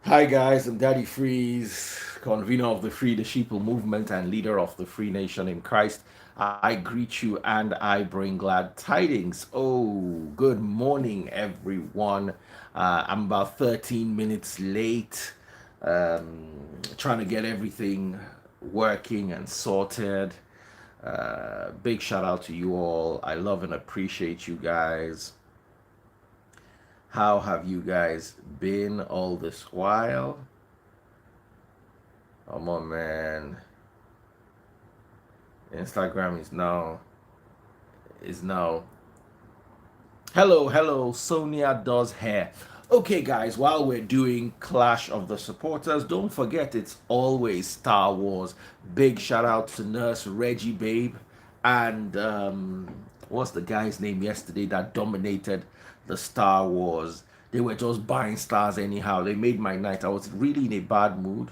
Hi guys, I'm Daddy Freeze, convener of the Free the Sheeple movement and leader of the Free Nation in Christ. I greet you and I bring glad tidings. Oh, good morning, everyone. I'm about 13 minutes late, trying to get everything working and sorted. Big shout out to you all. I love and appreciate you guys. How have you guys been all this while? Come on, man. Instagram is now. Hello. Sonia does hair. Okay, guys. While we're doing Clash of the Supporters, don't forget it's always Star Wars. Big shout out to Nurse Reggie Babe and what's the guy's name yesterday that dominated the Star Wars. They were just buying stars anyhow. They made my night. I was really in a bad mood.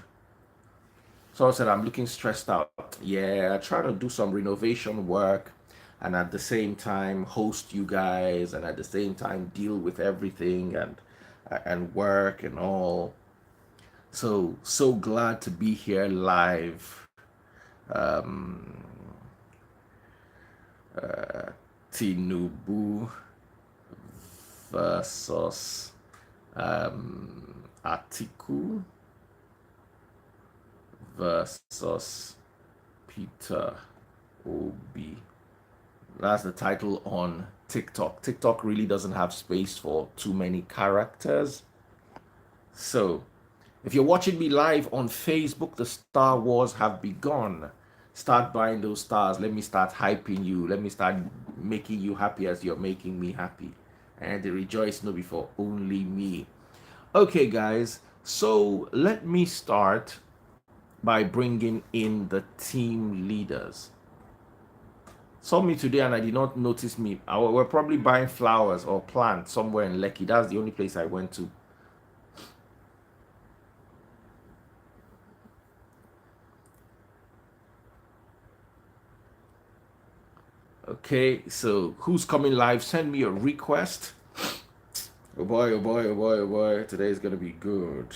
So I said, I'm looking stressed out. Yeah, I try to do some renovation work and at the same time host you guys and at the same time deal with everything and work and all. So glad to be here live. Um, uh, Tinubu versus Atiku versus Peter Obi. That's the title on TikTok. TikTok really doesn't have space for too many characters. So, if you're watching me live on Facebook, the Star Wars have begun. Start buying those stars. Let me start hyping you. Let me start making you happy as you're making me happy. And the rejoice no before only me. Okay, guys. So, let me start by bringing in the team leaders. Saw me today and I did not notice me. We're probably buying flowers or plants somewhere in Lekki. That's the only place I went to. Okay, so who's coming live? Send me a request. Oh boy, oh boy, oh boy, oh boy. Today is gonna be good.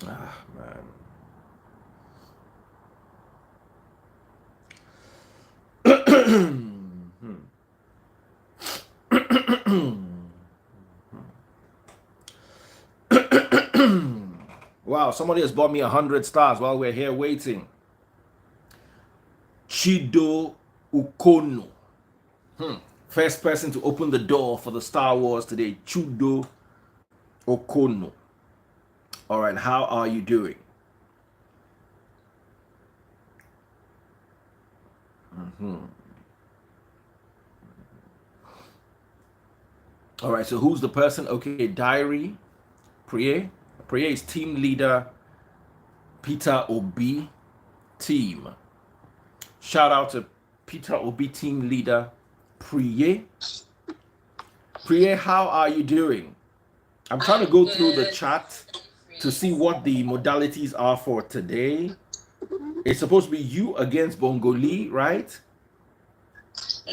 Ah, man. Wow, somebody has bought me 100 stars while we're here waiting. Chido Ukono. First person to open the door for the Star Wars today, Chudo Okono. All right, how are you doing? All right, so who's the person? Okay, Diary, Priye. Priye is team leader, Peter Obi team. Shout out to Peter Obi team leader, Priye. Priye, how are you doing? I'm trying to go through the chat to see what the modalities are for today. It's supposed to be you against Bongoli, right?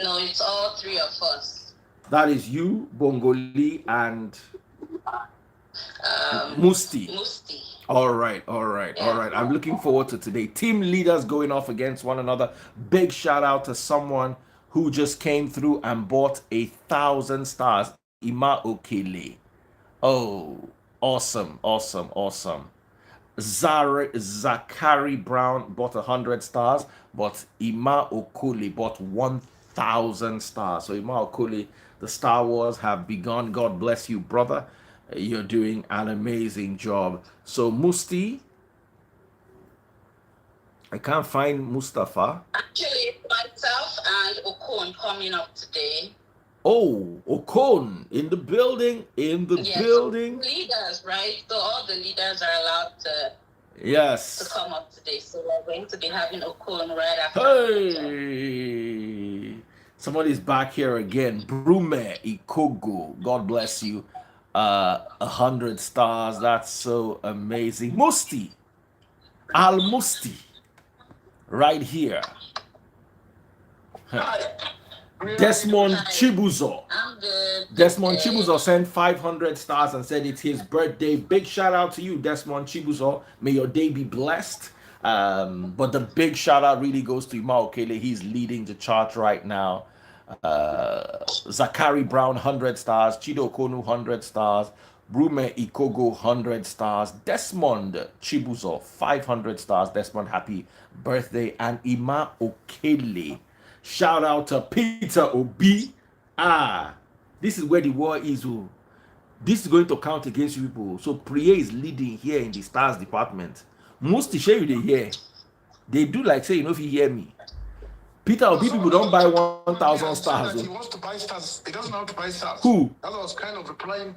No, it's all three of us. That is you, Bongoli, and Musti. Musti. All right. I'm looking forward to today. Team leaders going off against one another. Big shout out to someone who just came through and bought 1,000 stars. Ima Okele. Oh, awesome. Zachary Brown bought 100 stars, but Ima Okole bought 1,000 stars. So Ima Okole, the Star Wars have begun. God bless you, brother. You're doing an amazing job. So Musti, I can't find Mustafa. Actually, myself and Okon coming up today. Oh, Okon in the building, building. Leaders, right? So all the leaders are allowed to come up today. So we're going to be having Okon right after. Hey, somebody's back here again. Brume Ikogo, God bless you. 100 stars. That's so amazing. Musti, Al Musti, right here. Huh. Desmond Chibuzo. I'm good. Desmond Chibuzo sent 500 stars and said it's his birthday. Big shout out to you, Desmond Chibuzo. May your day be blessed. But the big shout out really goes to Ima Okele. He's leading the chart right now. Zachary Brown, 100 stars. Chido Konu, 100 stars. Brume Ikogo, 100 stars. Desmond Chibuzo, 500 stars. Desmond, happy birthday. And Ima Okele. Shout out to Peter Obi. This is where the war is. Oh. This is going to count against you people. So Priye is leading here in the stars department. Most share you they hear. They do like say, you know, if you hear me. Peter Obi people don't buy 1,000 stars. He wants to buy stars. He doesn't know how to buy stars. Who? That was kind of replying.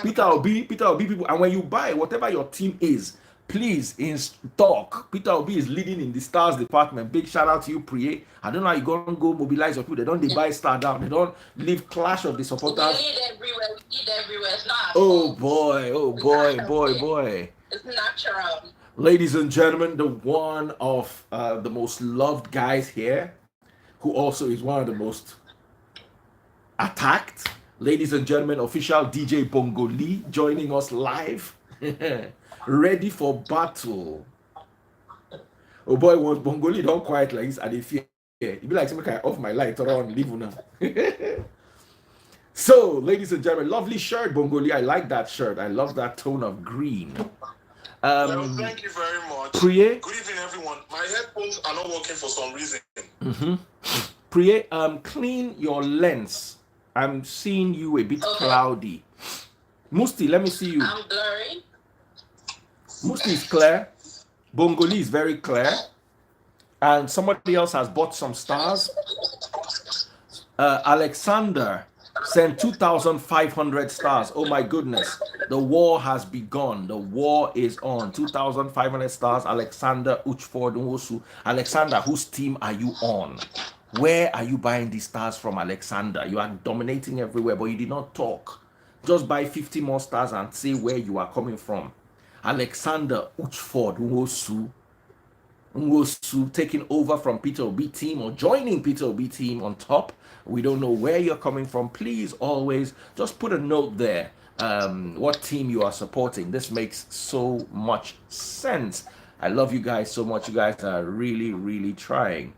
Peter Obi people. And when you buy whatever your team is, please in stock. Peter Obi is leading in the stars department. Big shout out to you, Priye. I don't know how you gonna go mobilize your people. They don't buy star down. They don't leave clash of the supporters. We need everywhere. We need everywhere. It's not. Oh boy. It's natural. Ladies and gentlemen, the one of the most loved guys here, who also is one of the most attacked. Ladies and gentlemen, official DJ Bongoli joining us live. Ready for battle. Oh boy, once Bongoli don't quiet like this, I dey fear. It be like somebody can off my light around leave now. So, ladies and gentlemen, lovely shirt, Bongoli. I like that shirt. I love that tone of green. Well, thank you very much. Priye? Good evening, everyone. My headphones are not working for some reason. Priye, clean your lens. I'm seeing you a bit cloudy. Musti, let me see you. I'm blurry. Musti is clear. Bongoli is very clear. And somebody else has bought some stars. Alexander sent 2,500 stars. Oh my goodness. The war has begun. The war is on. 2,500 stars. Alexander Uchford Nwosu. Alexander, whose team are you on? Where are you buying these stars from, Alexander? You are dominating everywhere, but you did not talk. Just buy 50 more stars and say where you are coming from. Alexander Uchford Nwosu taking over from Peter Obi team or joining Peter Obi team on top. We don't know where you're coming from. Please always just put a note there. What team you are supporting. This makes so much sense. I love you guys so much. You guys are really, really trying.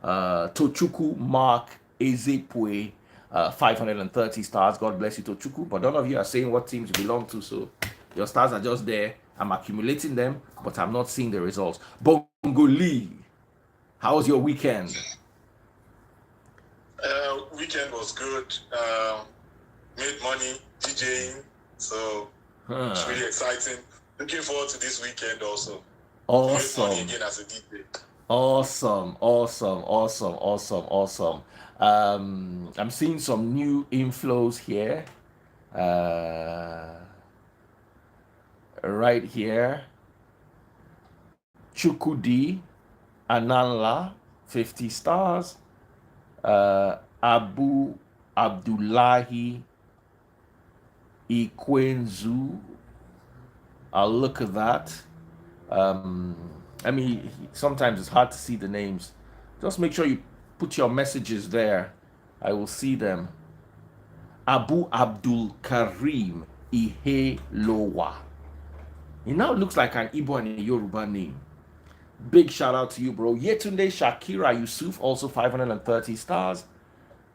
Tochuku Mark Ezepue, 530 stars. God bless you, Tochuku. But none of you are saying what teams you belong to, so your stars are just there. I'm accumulating them, but I'm not seeing the results. Bongoli, how was your weekend? Weekend was good. Made money DJing, so it's really exciting. Looking forward to this weekend also. Awesome. Made money again as a DJ. Awesome. I'm seeing some new inflows here. Right here. Chukudi Ananla, 50 stars. Abu Abdullahi Ikwenzu. I'll look at that. I mean, sometimes it's hard to see the names. Just make sure you put your messages there. I will see them. Abu Abdul Karim Ihe Lowa. It now looks like an Igbo and a Yoruba name. Big shout out to you, bro. Yetunde Shakira Yusuf, also 530 stars.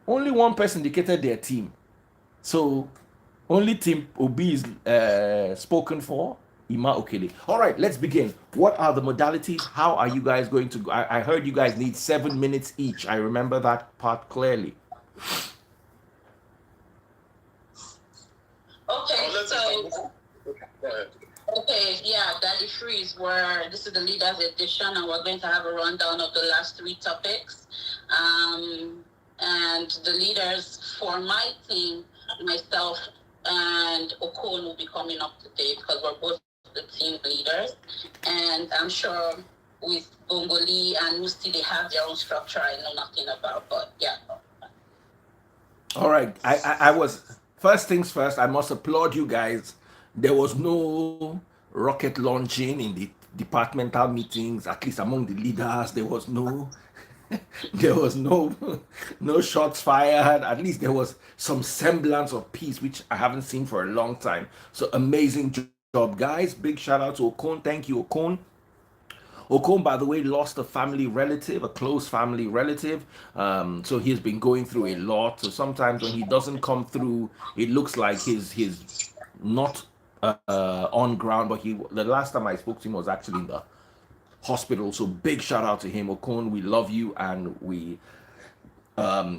Only one person indicated their team. So, only team Obi is spoken for. Ima Okele. All right, let's begin. What are the modalities? How are you guys going to go? I heard you guys need 7 minutes each. I remember that part clearly. Okay, so okay, yeah, Daddy Freeze, where this is the leaders edition, and we're going to have a rundown of the last 3 topics. And the leaders for my team, myself and Okon will be coming up today because we're both the team leaders. And I'm sure with Bongoli and Musti, they have their own structure I know nothing about, but yeah. All right, I was, first things first, I must applaud you guys. There was no rocket launching in the departmental meetings, at least among the leaders. There was no there was no no shots fired. At least there was some semblance of peace, which I haven't seen for a long time. So amazing job, guys. Big shout out to Okon. Thank you, Okon. Okon, by the way, lost a family relative, a close family relative. So he's been going through a lot. So sometimes when he doesn't come through, it looks like he's not on ground. But the last time I spoke to him was actually in the hospital. So big shout out to him, Okon. We love you and we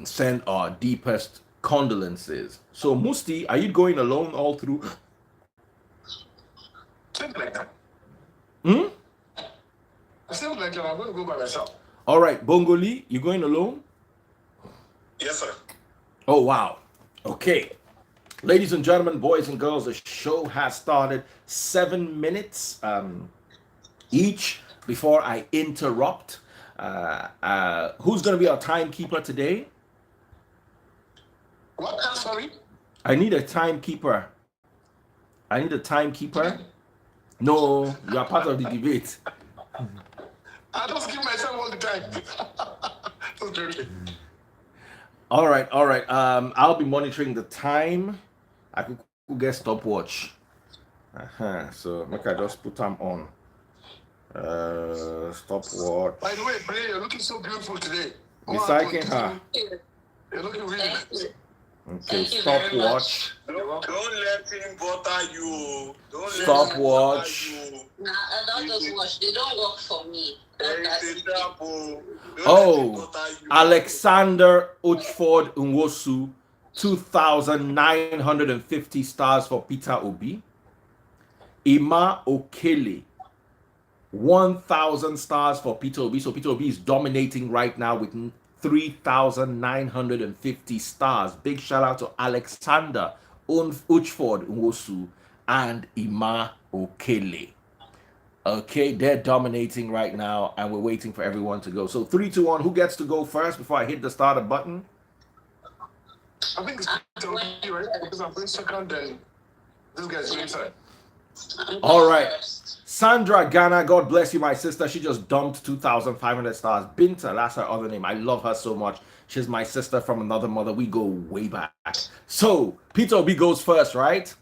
send our deepest condolences. So Musti, are you going alone all through? Something like that. Hmm? Something like that. I'm going to go by myself. All right, Bongoli, you going alone? Yes, sir. Oh wow. Okay. Ladies and gentlemen, boys and girls, the show has started. 7 minutes each before I interrupt. Who's going to be our timekeeper today? What? Sorry? I need a timekeeper. I need a timekeeper. No, you are part of the debate. I just give myself all the time. Just joking. All right, all right. I'll be monitoring the time. I could get stopwatch. So make I just put them on. Stopwatch. By the way, Bray, you're looking so beautiful today. Recycling her. You're looking really nice. Okay, Thank you very stopwatch. Don't let him butter you. Don't Stopwatch. let him butter you. Nah, I don't just watch. They don't work for me. It's a trap, oh. Don't let him Oh, butter you. Alexander Uchford Nwosu, 2,950 stars for Peter Obi. Ima Okele, 1,000 stars for Peter Obi. So Peter Obi is dominating right now with 3,950 stars. Big shout out to Alexander Uchford Nwosu and Ima Okele. Okay, they're dominating right now, and we're waiting for everyone to go. So 3, 2, 1. Who gets to go first before I hit the starter button? I think it's Obi, right? Because I'm going second, then this guy's going inside. All right. Sandra Ghana, God bless you, my sister. She just dumped 2,500 stars. Binta, that's her other name. I love her so much. She's my sister from another mother. We go way back. So, Peter Obi goes first, right?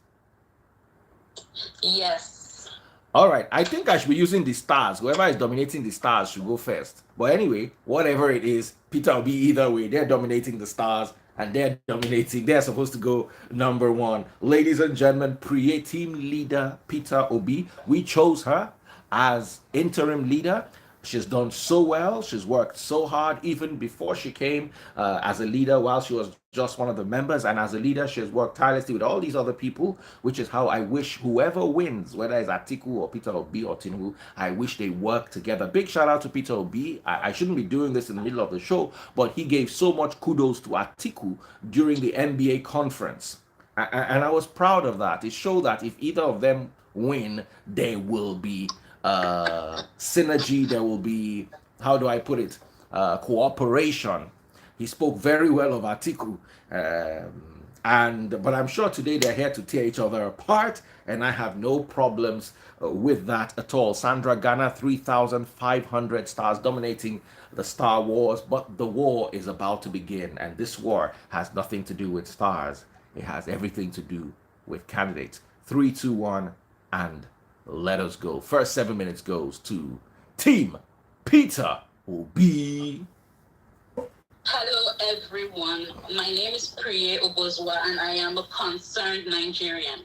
Yes. All right. I think I should be using the stars. Whoever is dominating the stars should go first. But anyway, whatever it is, Peter Obi either way. They're dominating the stars. And they're dominating. They're supposed to go number 1. Ladies and gentlemen, team leader Peter Obi. We chose her as interim leader. She's done so well. She's worked so hard even before she came as a leader while she was just one of the members. And as a leader, she has worked tirelessly with all these other people, which is how I wish whoever wins, whether it's Atiku or Peter Obi or Tinubu, I wish they work together. Big shout out to Peter Obi. I shouldn't be doing this in the middle of the show, but he gave so much kudos to Atiku during the NBA conference. And I was proud of that. It showed that if either of them win, there will be synergy, there will be, how do I put it, cooperation. He spoke very well of Atiku, but I'm sure today they're here to tear each other apart, and I have no problems with that at all. Sandra Ghana, 3,500 stars, dominating the Star Wars, but the war is about to begin, and this war has nothing to do with stars. It has everything to do with candidates. 3, 2, 1, and let us go. First 7 minutes goes to Team Peter Obi. Hello, everyone. My name is Priye Obozwa, and I am a concerned Nigerian.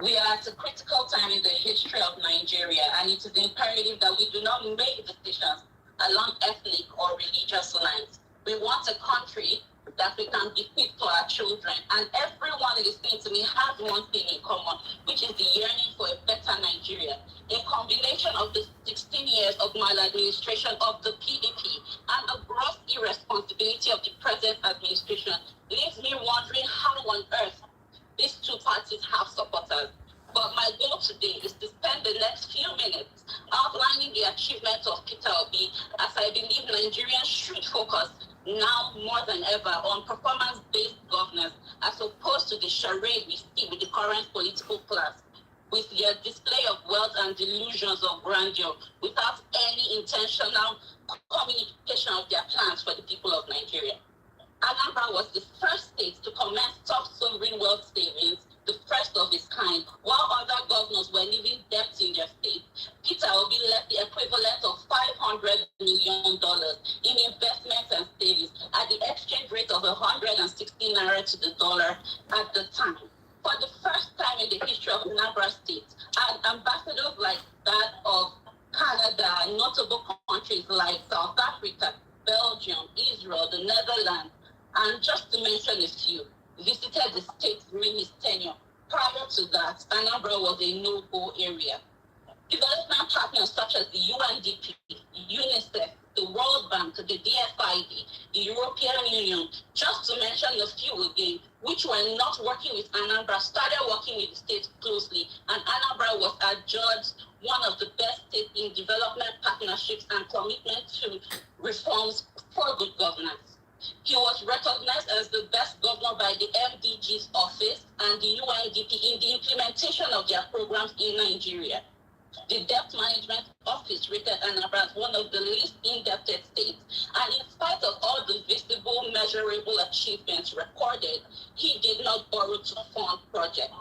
We are at a critical time in the history of Nigeria, and it is imperative that we do not make decisions along ethnic or religious lines. We want a country that we can bequeath to our children, and everyone listening to me has one thing in common, which is the yearning for a better Nigeria. A combination of the 16 years of maladministration of the PDP and the gross irresponsibility of the present administration leaves me wondering how on earth these two parties have supporters. But my goal today is to spend the next few minutes outlining the achievements of Peter Obi, as I believe Nigerians should focus now more than ever on performance-based governance, as opposed to the charade we see with the current political class. with their display of wealth and delusions of grandeur without any intentional communication of their plans for the people of Nigeria. Anambra was the first state to commence top sovereign wealth savings, the first of its kind, while other governors were leaving debts in their state. Peter Obi left the equivalent of $500 million in investments and savings at the exchange rate of 160 naira to the dollar at the time. For the first time in the history of Anambra State, ambassadors like that of Canada and notable countries like South Africa, Belgium, Israel, the Netherlands, and just to mention a few, visited the state during his tenure. Prior to that, Anambra was a no-go area. Development partners such as the UNDP, UNICEF, the World Bank, the DFID, the European Union, just to mention a few again, which were not working with Anambra, started working with the state closely, and Anambra was adjudged one of the best states in development partnerships and commitment to reforms for good governance. He was recognized as the best governor by the MDG's office and the UNDP in the implementation of their programs in Nigeria. The Debt Management Office rated Anambra as one of the least indebted states, and in spite of all the visible, measurable achievements recorded, he did not borrow to fund projects.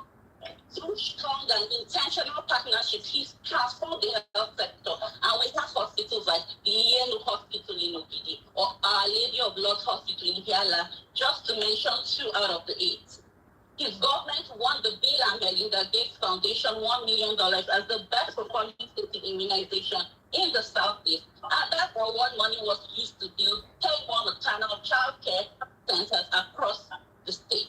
Through strong and intentional partnerships, he's transformed the health sector, and we have hospitals like the Yenu Hospital in Ogidi or Our Lady of Lourdes Hospital in Hiala, just to mention 2 out of the 8. His government won the Bill and Melinda Gates Foundation $1 million as the best performing state in immunization in the Southeast. And that award money was used to build 10 more maternal child care centers across the state.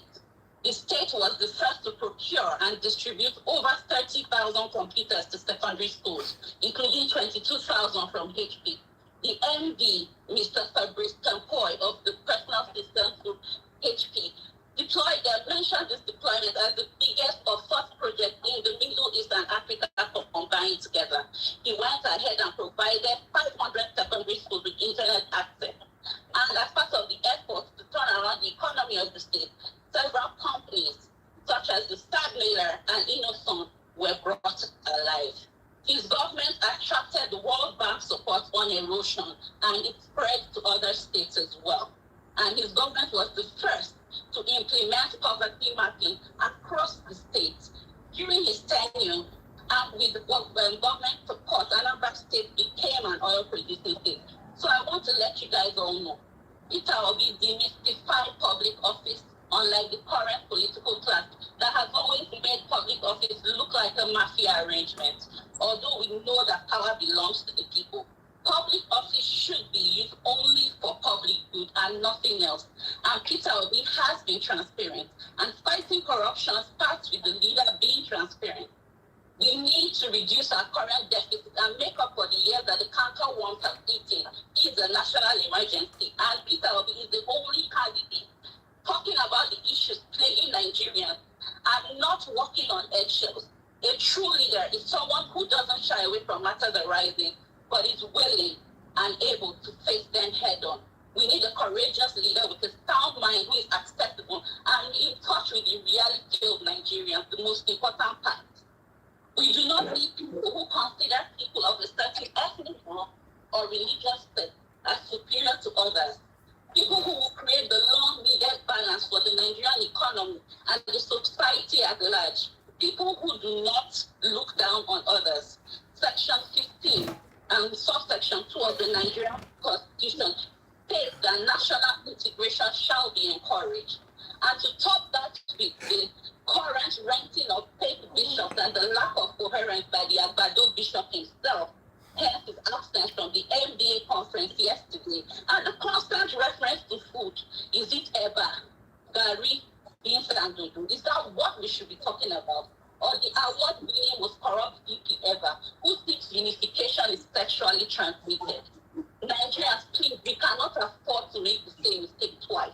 The state was the first to procure and distribute over 30,000 computers to secondary schools, including 22,000 from HP. The MD, Mr. Fabrice Campoy of the Personal Systems Group, HP, mentioned this deployment as the biggest or first project in the Middle East and Africa combined together. He went ahead and provided 500 secondary schools with internet access. And as part of the efforts to turn around the economy of the state, several companies, such as the Stagnator and Innocent, were brought alive. His government attracted the World Bank support on erosion, and it spread to other states as well. And his government was the first to implement poverty mapping across the states. During his tenure, and with the government support, Anambra State became an oil-producing state. So I want to let you guys all know, Peter Obi demystified public office, unlike the current political class that has always made public office look like a mafia arrangement. Although we know that power belongs to the people, public office should be used only for public good and nothing else. And Peter Obi has been transparent, and fighting corruption starts with the leader being transparent. We need to reduce our current deficit and make up for the years that the canker worms have eaten. It is a national emergency, and Peter Obi is the only candidate talking about the issues plaguing Nigerians and not walking on eggshells. A true leader is someone who doesn't shy away from matters arising, but is willing and able to face them head on. We need a courageous leader with a sound mind who is accessible and in touch with the reality of Nigerians, the most important part. We do not need people who consider people of a certain ethnic group or religious faith as superior to others. People who will create the long-needed balance for the Nigerian economy and the society at large. People who do not look down on others. Section 15 and subsection 2 of the Nigerian Constitution states that national integration shall be encouraged. And to top that with the current renting of fake bishops and the lack of coherence by the Agbado bishop himself, hence his absence from the MDA conference yesterday, and the constant reference to food. Is it Eba, Gary, beans and Dodo? Is that what we should be talking about? Or the award-winning most corrupt VP ever, who thinks unification is sexually transmitted? Nigerians, please, we cannot afford to make the same mistake twice.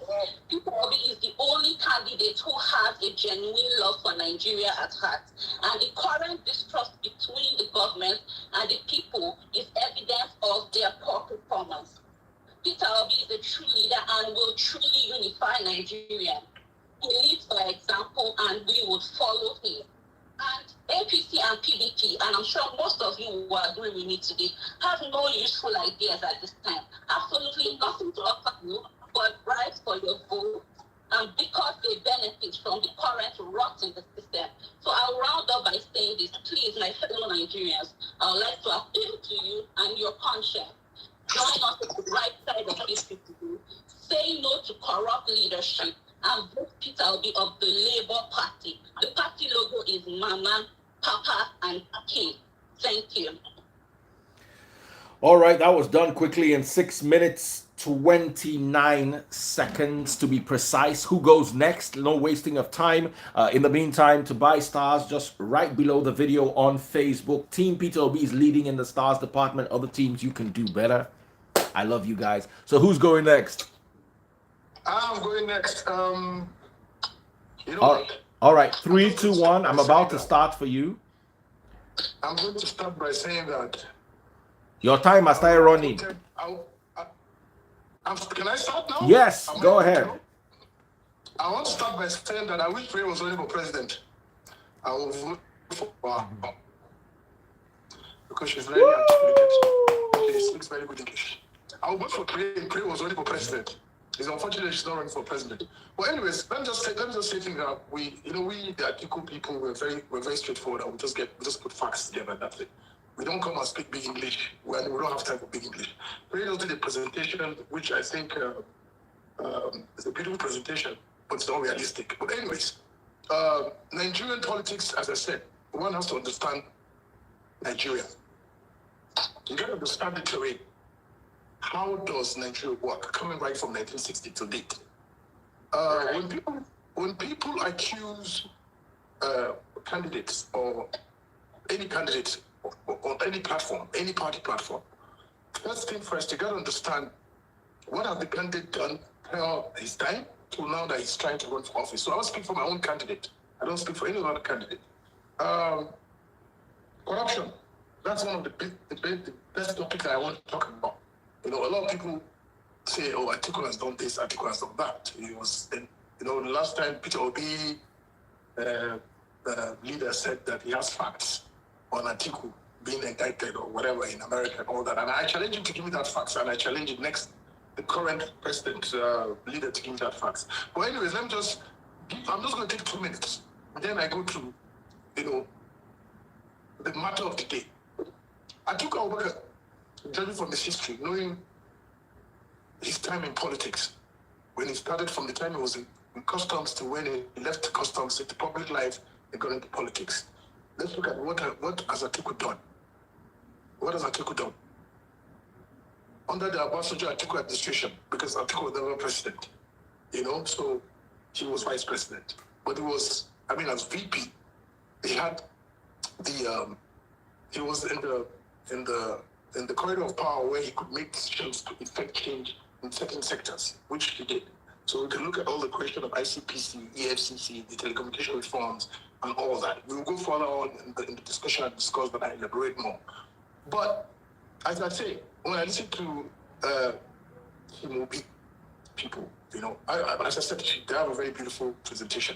People Obi is the only candidate who has a genuine love for Nigeria at heart. And the current distrust between the government and the people is evidence of their poor performance. Peter Obi is a true leader and will truly unify Nigeria. He leads by example and we would follow him. And APC and PDP, and I'm sure most of you will agree with me today, have no useful ideas at this time. Absolutely nothing to offer you but bribes for your vote, and because they benefit from the current rot in the system. So I'll round up by saying this, please, my fellow Nigerians, I would like to appeal to you and your conscience. Join us on the right side of history today. Say no to corrupt leadership and vote Peter Obi of the Labour Party. The party logo is Mama, Papa, and K. Thank you. All right, that was done quickly in 6 minutes 29 seconds to be precise. Who goes next? No wasting of time. In the meantime, to buy stars, just right below the video on Facebook. Team Peter Obi is leading in the stars department. Other teams, you can do better. I love you guys. So who's going next? I'm going next. You know all right. 3, 2, 1. I'm about to start for you. I'm going to start by saying that your time has started running. Can I start now? Yes, go ahead. I want to start by saying that I wish Ray was only for president. I will vote for because she's very articulate. She speaks very good English. I will vote for Ray if Ray was only for president. It's unfortunate she's not running for president. But anyways, let me just say things that we the Atiku people, we're very straightforward. We just put facts together. That's it. We don't come and speak big English when we don't have time for big English. Ray did a presentation, which I think is a beautiful presentation, but it's not realistic. But anyways, Nigerian politics, as I said, one has to understand Nigeria. You got to understand the terrain. How does Nigeria work? Coming right from 1960 to date. When people accuse candidates or any candidates on any platform, any party platform, first thing first, you got to understand what has the candidate done throughout his time to now that he's trying to run for office. So I'll speak for my own candidate. I don't speak for any other candidate. Corruption. That's one of the best topics I want to talk about. A lot of people say, oh, Atiku has done this, Atiku has done that. It was, the last time Peter Obi, leader, said that he has facts on Atiku being indicted or whatever in America and all that. And I challenge him to give me that facts, and I challenge the current president leader to give me that facts. But anyways, I'm just going to take 2 minutes. And then I go to, the matter of the day. Atiku Abubakar, judging from his history, knowing his time in politics, when he started from the time he was in customs to when he left customs into public life and got into politics. Let's look at what has Atiku done. What has Atiku done? Under the Atiku administration, because Atiku was never president, so he was vice president. But he was, as VP, he had he was in the corridor of power where he could make decisions to effect change in certain sectors, which he did. So we can look at all the question of ICPC, EFCC, the telecommunication reforms, and all that. We will go further on in the discussion and discuss, but I elaborate more. But as I say, when I listen to Himobi people, as I said, they have a very beautiful presentation.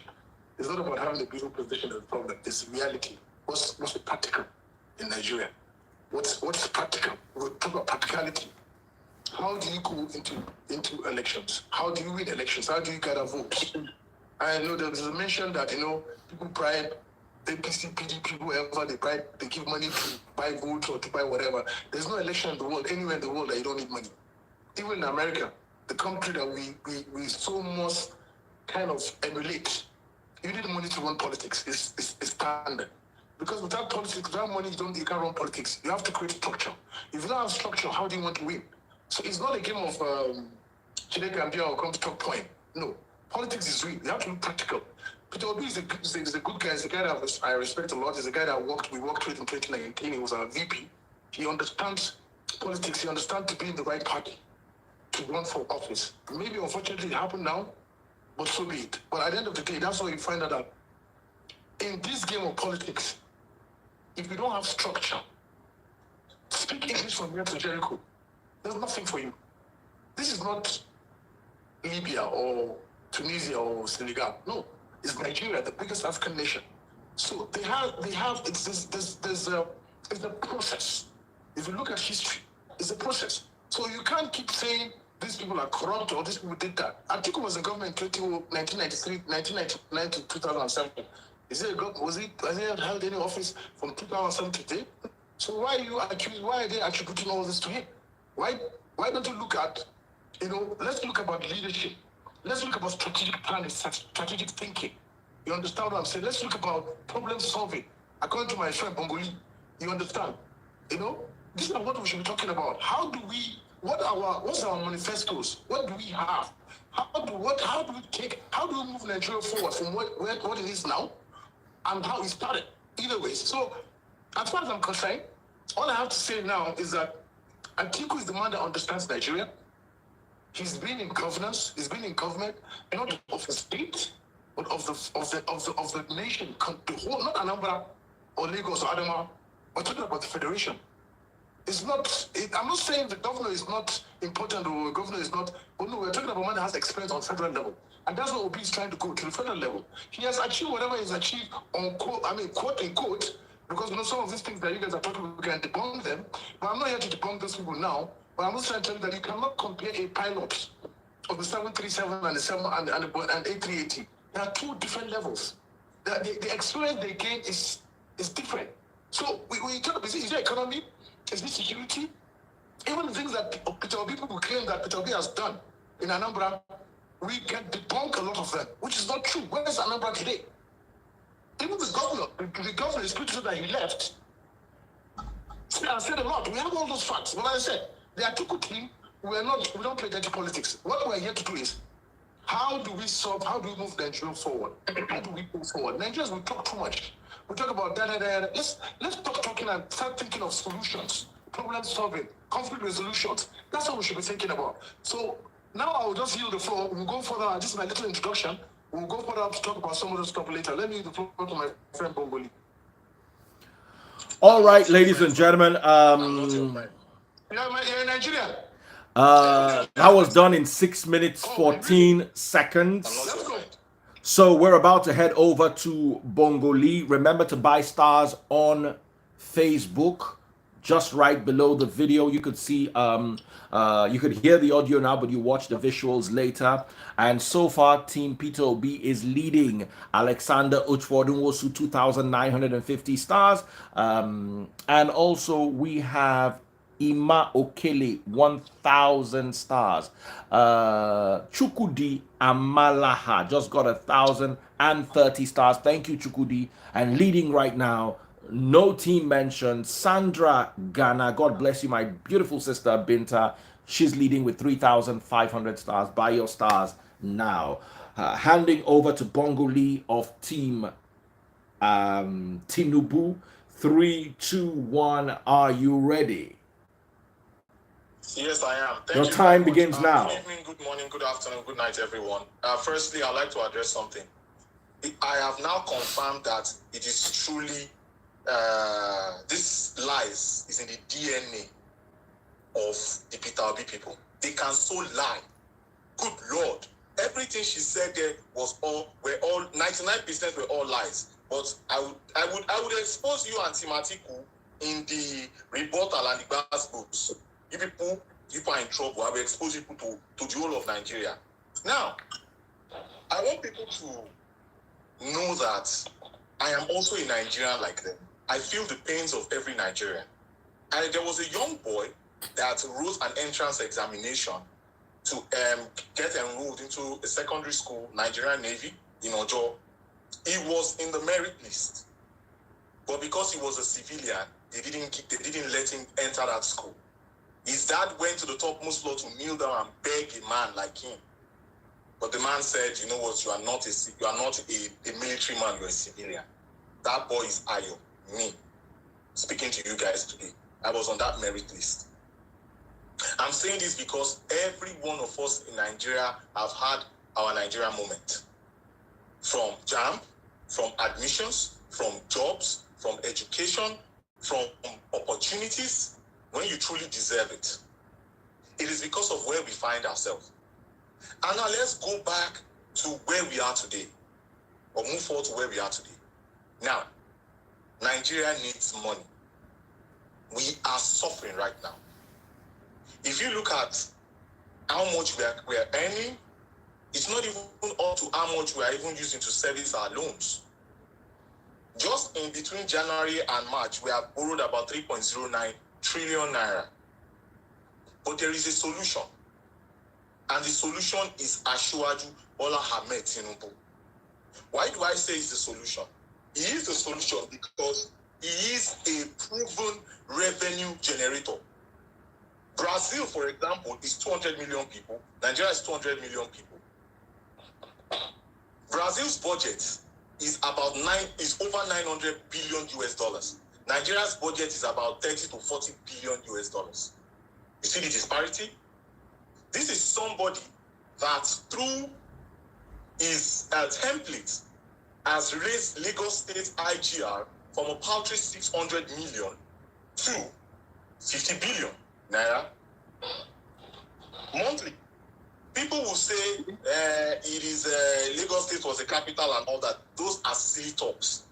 It's not about having a beautiful presentation as a problem. It's reality. What's the practical in Nigeria? What's practical? We'll talk about practicality. How do you go into elections? How do you win elections? How do you gather votes? I know there was a mention that people bribe APC, PDP, whoever they give money to buy votes or to buy whatever. There's no election in the world, anywhere in the world that you don't need money. Even in America, the country that we so much kind of emulate, you need money to run politics. It's standard. Because without politics, without money, you can't run politics. You have to create structure. If you don't have structure, how do you want to win? So it's not a game of Chineke and Bia or come to talk point. No. Politics is real. You have to be practical. Peter Obi is a good guy. He's a guy that I respect a lot. He's a guy that we worked with in 2019. He was our VP. He understands politics. He understands to be in the right party to run for office. Maybe, unfortunately, it happened now, but so be it. But at the end of the day, that's why you find out that in this game of politics, if you don't have structure, speak English from here to Jericho. There's nothing for you. This is not Libya or Tunisia or Senegal. No, it's Nigeria, the biggest African nation. So it's a process. If you look at history, it's a process. So you can't keep saying these people are corrupt or these people did that. Atiku was in government in 1993, 1999 to 2007. Has he held any office from 2007 to today? So why are they attributing all this to him? Why don't you look at, let's look about leadership. Let's look about strategic planning, strategic thinking. You understand what I'm saying? Let's look about problem solving. According to my friend Bongoli, you understand? These are what we should be talking about. What's our manifestos? What do we have? How do we move Nigeria forward from what it is now and how it started? Either way. So as far as I'm concerned, all I have to say now is that Atiku is the man that understands Nigeria. He's been in governance. He's been in government, not of the state, but of the nation, the whole, not Anambra or Lagos or Adama. We're talking about the federation. I'm not saying the governor is not important or the governor is not, but no, we're talking about a man that has experience on federal level. And that's what Obi is trying to go to the federal level. He has achieved whatever he's achieved quote unquote, because some of these things that you guys are talking about, we can debunk them. But I'm not here to debunk those people now. But I'm also trying to tell you that you cannot compare a pilot of the 737 and the A380. There are two different levels. The experience they gain is different. So we talk about, is it economy? Is it security? Even the things that Peter Obi people claim that Peter Obi has done in Anambra, we can debunk a lot of them, which is not true. Where is Anambra today? Even the governor is pretty sure that he left. I said a lot. We have all those facts. But like I said, the Atiku team, we don't play dirty politics. What we're here to do is, how do we move Nigeria forward? How do we move forward? Nigerians, we talk too much. We talk about da. Let's stop talking and start thinking of solutions, problem solving, conflict resolutions. That's what we should be thinking about. So now I will just yield the floor. We'll go further. This is my little introduction. We'll go further to talk about some of the stuff later. Let me yield the floor to my friend Bongoli. All right, ladies and gentlemen. You're in Nigeria. That was done in 6 minutes 14 seconds. Let's go. So we're about to head over to Bongoli. Remember to buy stars on Facebook. Just right below the video, you could see, you could hear the audio now, but you watch the visuals later. And so far, Team Peter Obi is leading. Alexander Uchwodunwosu, 2,950 stars. And also we have Ima Okele, 1,000 stars. Chukudi Amalaha just got 1,030 stars. Thank you, Chukudi. And leading right now, no team mentioned, Sandra Ghana. God bless you, my beautiful sister Binta. She's leading with 3,500 stars. Buy your stars now. Handing over to Bongoli of Team Tinubu. 3, 2, 1. Are you ready? Yes, I am. Thank Your you time very much. begins now. Good evening, good morning, good afternoon, good night, everyone. Firstly, I'd like to address something. I have now confirmed that it is truly, this lies is in the DNA of the Peter Obi people. They can so lie. Good Lord. Everything she said there were all 99% were all lies. But I would expose you and Team Atiku in the Rebuttal and the Bass books. You people are in trouble. I will expose you to the whole of Nigeria. Now, I want people to know that I am also a Nigerian like them. I feel the pains of every Nigerian. And there was a young boy that wrote an entrance examination to get enrolled into a secondary school, Nigerian Navy, in Ojo. He was in the merit list. But because he was a civilian, they didn't let him enter that school. His dad went to the topmost floor to kneel down and beg a man like him. But the man said, you know what, you are not a military man, you're a civilian. That boy is Ayo, me, speaking to you guys today. I was on that merit list. I'm saying this because every one of us in Nigeria have had our Nigeria moment. From JAMB, from admissions, from jobs, from education, from opportunities, when you truly deserve it. It is because of where we find ourselves. And now let's go back to where we are today, or move forward to where we are today. Now, Nigeria needs money. We are suffering right now. If you look at how much we are earning, it's not even up to how much we are even using to service our loans. Just in between January and March, we have borrowed about 3.09 trillion naira. But there is a solution. And the solution is Asiwaju Bola Tinubu. Why do I say it's the solution? He is the solution because he is a proven revenue generator. Brazil, for example, is 200 million people. Nigeria is 200 million people. Brazil's budget is over 900 billion US dollars. Nigeria's budget is about 30 to 40 billion US dollars. You see the disparity? This is somebody that through his template has raised Lagos State IGR from a paltry 600 million to 50 billion naira monthly. People will say it is Lagos State was the capital and all that. Those are silly talks.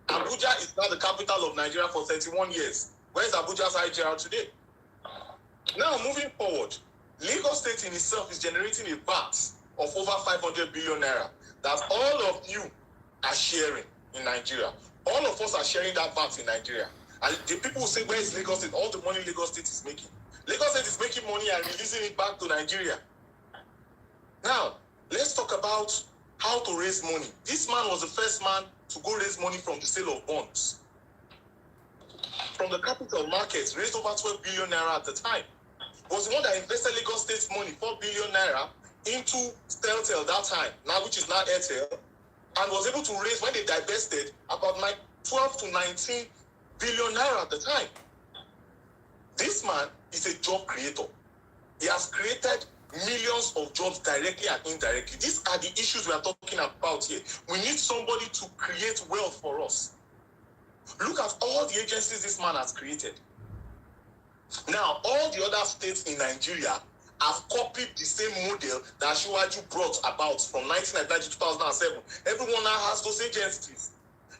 Abuja is now the capital of Nigeria for 31 years. Where is Abuja's IGR today? Now, moving forward, Lagos State in itself is generating a VAT of over 500 billion naira that all of you are sharing in Nigeria. All of us are sharing that VAT in Nigeria. And the people will say, where is Lagos State? All the money Lagos State is making. Lagos State is making money and releasing it back to Nigeria. Now, let's talk about how to raise money. This man was the first man to go raise money from the sale of bonds. From the capital markets, raised over 12 billion naira at the time. Was the one that invested Lagos State's money, 4 billion naira, into Steltel that time, now which is now Airtel, and was able to raise, when they divested, about 12 to 19 billion naira at the time. This man is a job creator. He has created millions of jobs directly and indirectly. These are the issues we are talking about here. We need somebody to create wealth for us. Look at all the agencies this man has created. Now, all the other states in Nigeria have copied the same model that Asiwaju brought about from 1999 to 2007. Everyone now has those agencies.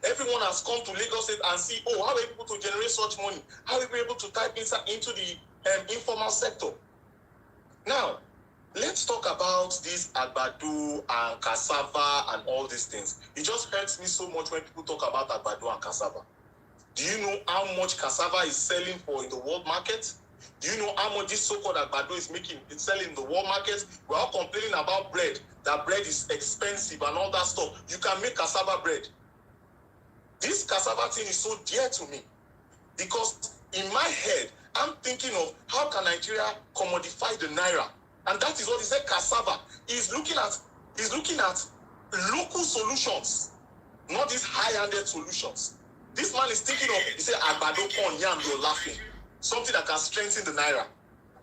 Everyone has come to Lagos State and see, oh, how are we able to generate such money? How are we able to type into the informal sector? Now, let's talk about this agbado and cassava and all these things. It just hurts me so much when people talk about agbado and cassava. Do you know how much cassava is selling for in the world market? Do you know how much this so-called agbado is making? It's selling in the world market. We're all complaining about bread, that bread is expensive and all that stuff. You can make cassava bread. This cassava thing is so dear to me because in my head, I'm thinking of how can Nigeria commodify the naira? And that is what he said, cassava. He's looking at local solutions, not these high-handed solutions. This man is thinking of, he said, agbado corn, yam, you're laughing. Something that can strengthen the naira.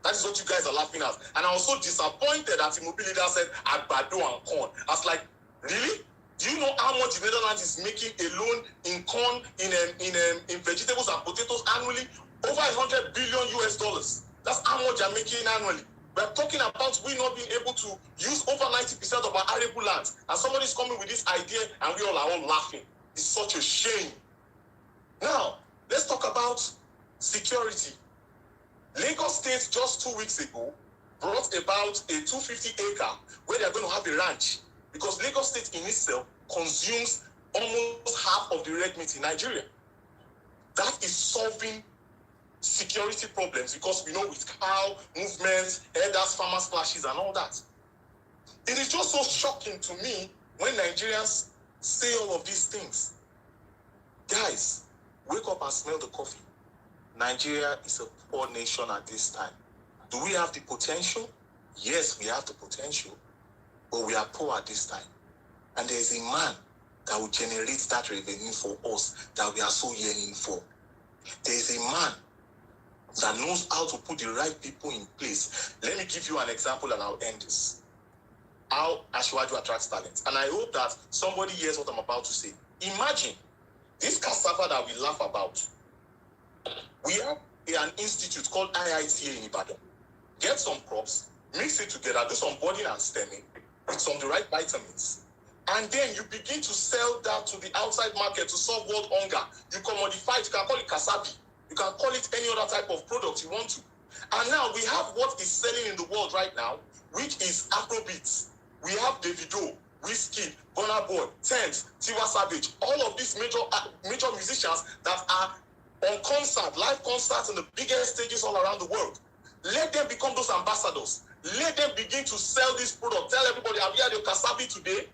That is what you guys are laughing at. And I was so disappointed that the mobility leader said agbado and corn. I was like, really? Do you know how much the Netherlands is making alone in corn, in vegetables and potatoes annually? Over 100 billion US dollars. That's how much they're making annually. We're talking about we not being able to use over 90% of our arable lands. And somebody's coming with this idea and we all are all laughing. It's such a shame. Now, let's talk about security. Lagos State just 2 weeks ago brought about a 250 acre where they're going to have a ranch because Lagos State in itself consumes almost half of the red meat in Nigeria. That is solving security problems because we know with cow movements, herders, farmers clashes and all that. It is just so shocking to me when Nigerians say all of these things. Guys, wake up and smell the coffee. Nigeria is a poor nation at this time. Do we have the potential? Yes, we have the potential, but we are poor at this time. And there is a man that will generate that revenue for us that we are so yearning for. There is a man that knows how to put the right people in place. Let me give you an example and I'll end this. How Asiwaju attracts talent. And I hope that somebody hears what I'm about to say. Imagine this cassava that we laugh about. We have an institute called IITA in Ibadan. Get some crops, mix it together, do some budding and stemming with some of the right vitamins. And then you begin to sell that to the outside market to solve world hunger. You commodify it. You can call it kasabi. You can call it any other type of product you want to. And now we have what is selling in the world right now, which is Afrobeats. We have Davido, Wizkid, Burna Boy, Tems, Tiwa Savage, all of these major musicians that are on concert, live concerts in the biggest stages all around the world. Let them become those ambassadors. Let them begin to sell this product. Tell everybody, I've had your Kasabi today.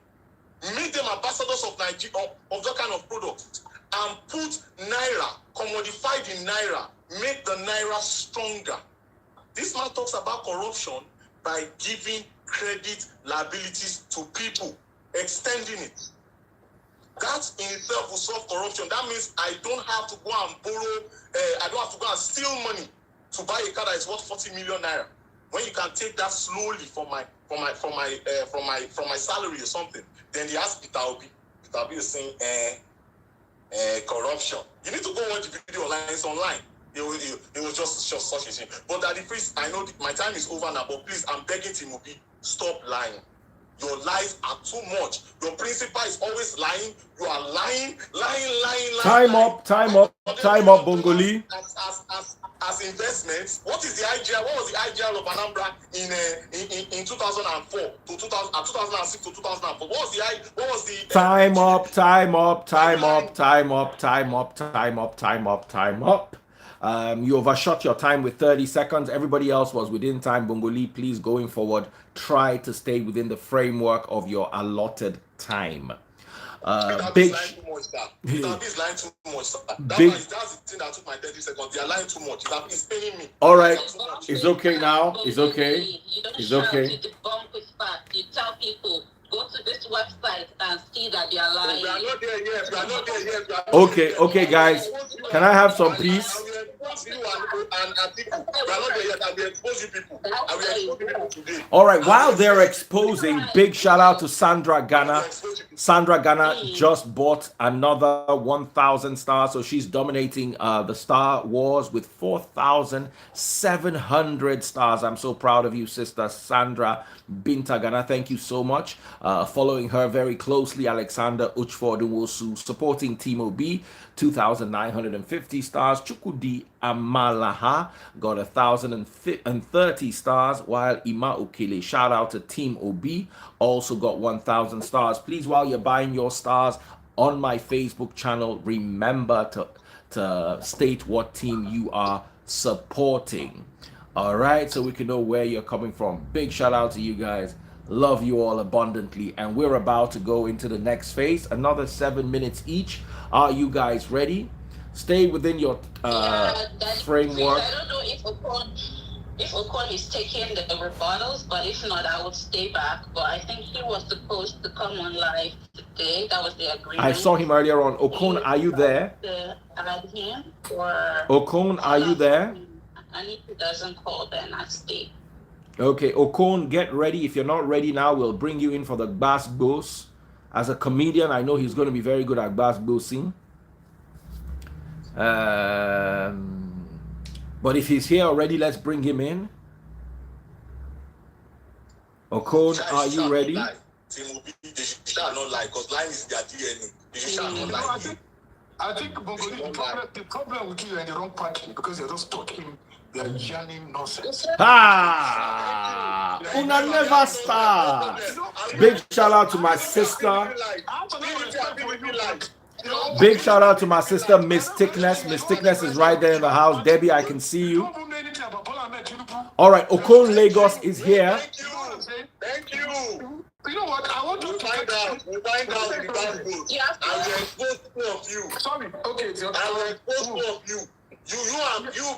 Make them ambassadors of Nigeria, of that kind of product. And put Naira, commodified in Naira, make the Naira stronger. This man talks about corruption by giving credit liabilities to people, extending it. That in itself will solve corruption. That means I don't have to go and borrow, I don't have to go and steal money to buy a car that is worth 40 million naira. When you can take that slowly from my salary or something, then he asked Peter Obi. Peter Obi is saying corruption. You need to go watch the video online. It's online. It was just such a thing. But Daddy Priest, I know my time is over now, but please, I'm begging Timobi, stop lying. Your lies are too much. Your principal is always lying. You are lying. Time up, Bongoli. As investments, what is the IGR? What was the IGR of Anambra in 2004 to 2006 to 2004? What was the time up. You overshot your time with 30 seconds. Everybody else was within time. Bongoli, please, going forward, try to stay within the framework of your allotted time. Big lying too much, sir. Is lying too much, sir. That's the thing that took my 30 seconds. They are lying too much. It's paying me. All right. It's okay now. It's okay. It's okay. You debunk with facts. You tell people, go to this website and see that they are lying. We are not there yet. We are not there yet. Okay, guys. Can I have some peace? All right, while they're exposing, big shout out to Sandra Ghana. Sandra Ghana just bought another 1,000 stars, so she's dominating the Star Wars with 4,700 stars. I'm so proud of you, sister Sandra Binta Ghana. Thank you so much. Following her very closely, Alexander Uchforduwosu, supporting Timo B, 2,950 stars. Chukudi Amalaha got 1,030 stars, while Ima Ukile, shout out to Team OB, also got 1,000 stars. Please, while you're buying your stars on my Facebook channel, remember to state what team you are supporting. All right, so we can know where you're coming from. Big shout out to you guys. Love you all abundantly, and we're about to go into the next phase. Another 7 minutes each. Are you guys ready? Stay within your framework. I don't know if Ocon is taking the rebuttals, but if not, I would stay back. But I think he was supposed to come on live today. That was the agreement. I saw him earlier on. Ocon, are you there? Ocon, are you there? And if he doesn't call, then I stay. Okay, Ocon, get ready. If you're not ready now, we'll bring you in for the bass boss. As a comedian, I know he's going to be very good at bass bossing. But if he's here already, let's bring him in. Ocon, are you ready? They shall not lie, because lying is their DNA. They shall not lie. I think Bongoli, the problem with you are in the wrong party because you're just talking. You're jamming nonsense. Una never start. Big shout out to my sister. Big shout out to my sister, Miss Thickness. Miss Thickness is right there in the house. Debbie, I can see you. All right, Ocon Lagos is here. Thank you. You know what? I want to find out. We'll find out in the back booth. I will expose two of you. Sorry. Okay. I will expose two of you. You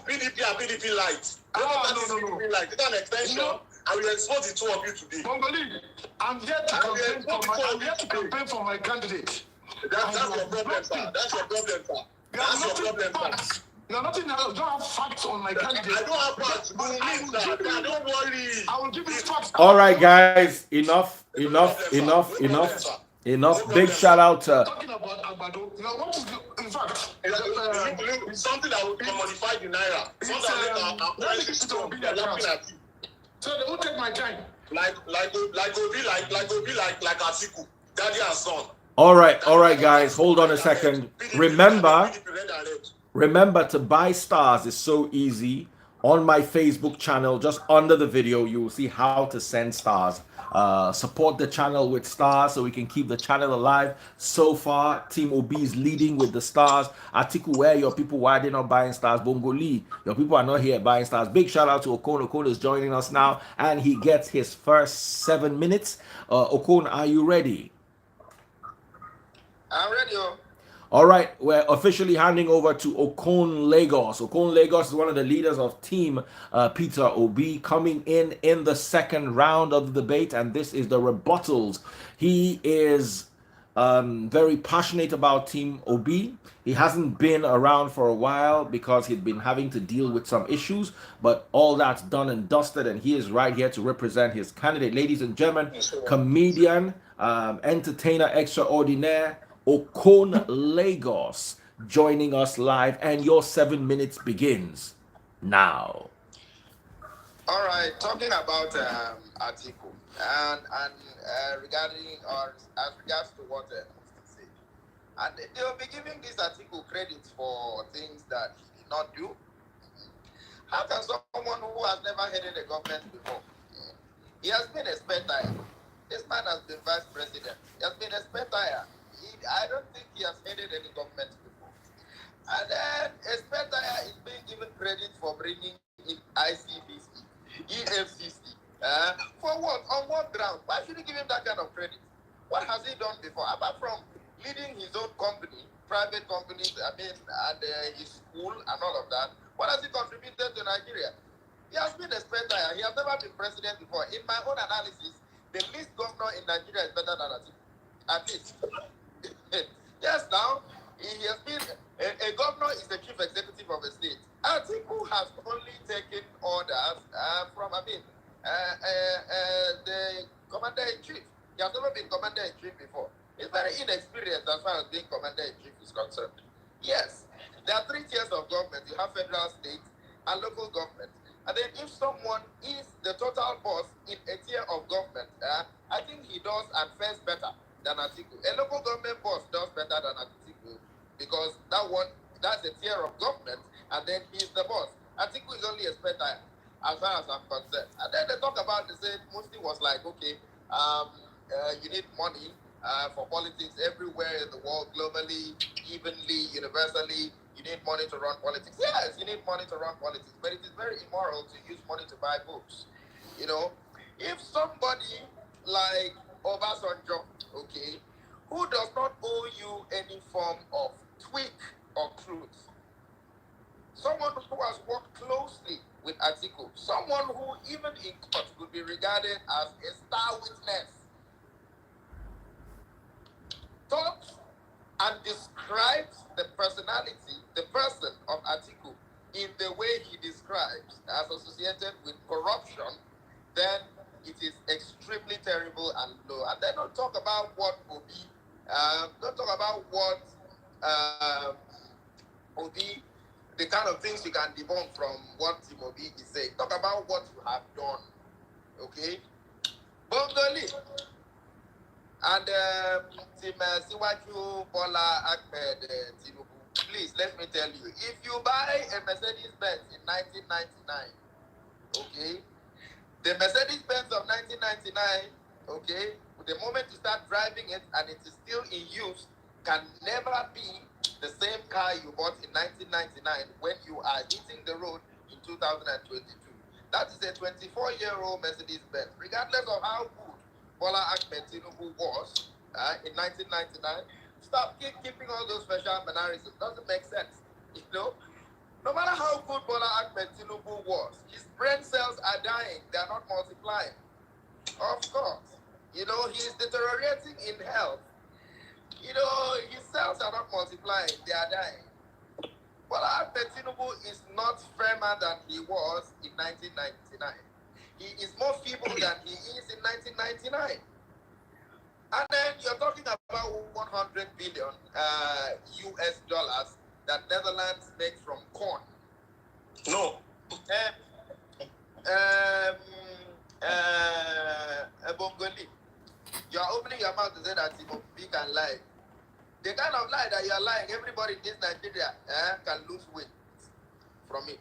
PDP and PDP light. No. PDP light. It's an extension. No. I will expose the two of you today. Bongoli, I'm here to campaign for my candidate. That's your problem, sir. That's your problem, sir. You're nothing else. Don't have facts on my candidate. I don't have facts. Don't worry. I will give you facts. All right, guys. Enough. Big shout out to. Talking about Agbado. What is in fact? Something that will commodify the naira. So they won't take my time. Like Atiku. daddy and son. All right, guys, hold on a second. Remember to buy stars is so easy. On my Facebook channel, just under the video, you will see how to send stars. Support the channel with stars so we can keep the channel alive. So far, Team OB is leading with the stars. Atiku, where your people, why are they not buying stars? Bongoli, your people are not here buying stars. Big shout out to Okon. Okon is joining us now, and he gets his first 7 minutes. Okon, are you ready? I'm ready. All right, we're officially handing over to Okon Lagos. Okon Lagos is one of the leaders of Team Peter Obi, coming in the second round of the debate, and this is the rebuttals. He is very passionate about Team Obi. He hasn't been around for a while because he'd been having to deal with some issues, but all that's done and dusted, and he is right here to represent his candidate. Ladies and gentlemen, comedian, entertainer extraordinaire, Okon Lagos, joining us live, and your 7 minutes begins now. All right, talking about Atiku and regarding or as regards to what Mufti said, and they will be giving this Atiku credit for things that he did not do. How can someone who has never headed a government before? He has been a spare tire. This man has been vice president. He has been a spare tire. I don't think he has headed any government before. And then a spare tire is being given credit for bringing in ICBC, EFCC. For what? On what ground? Why should he give him that kind of credit? What has he done before? Apart from leading his own company, private companies, and his school and all of that, what has he contributed to Nigeria? He has been a spare tire. He has never been president before. In my own analysis, the least governor in Nigeria is better than Atiku. At least. Yes, now, he has been, a governor is the chief executive of a state. Atiku has only taken orders from, the commander-in-chief. He has never been commander-in-chief before. He's very inexperienced as far as being commander-in-chief is concerned. Yes, there are 3 tiers of government. You have federal, state, and local government. And then if someone is the total boss in a tier of government, I think he does and fares better than Atiku. A local government boss does better than Atiku because that's a tier of government, and then he's the boss. Atiku is only a spare tire, as far as I'm concerned. And then they talk about, they said, Mufti was like, okay, you need money for politics everywhere in the world, globally, evenly, universally. You need money to run politics. Yes, you need money to run politics, but it is very immoral to use money to buy books. You know, if somebody like Obasanjo, okay, who does not owe you any form of tweak or truth, someone who has worked closely with Atiku, someone who even in court could be regarded as a star witness, talks and describes the personality, the person of Atiku in the way he describes as associated with corruption, then it is extremely terrible and low. And then don't talk about what Obi, don't talk about what Obi, the kind of things you can debunk from what Tim Obi is saying. Talk about what you have done, okay? Bongoli and Tim Siwaju Bola Tinubu, please let me tell you, if you buy a Mercedes-Benz in 1999, okay, the Mercedes-Benz of 1999, okay, the moment you start driving it and it is still in use, can never be the same car you bought in 1999 when you are hitting the road in 2022. That is a 24-year-old Mercedes-Benz. Regardless of how good Bola Tinubu was in 1999, stop keeping all those special mannerisms. Doesn't make sense, you know. No matter how good Bola Tinubu was, his brain cells are dying. They are not multiplying. Of course. You know, he is deteriorating in health. You know, his cells are not multiplying. They are dying. Bola Tinubu is not firmer than he was in 1999. He is more feeble than he is in 1999. And then you're talking about 100 billion US dollars that Netherlands makes from corn. No. Bongoli. You are opening your mouth to say that you can lie. The kind of lie that you are lying, everybody in this Nigeria can lose weight from it.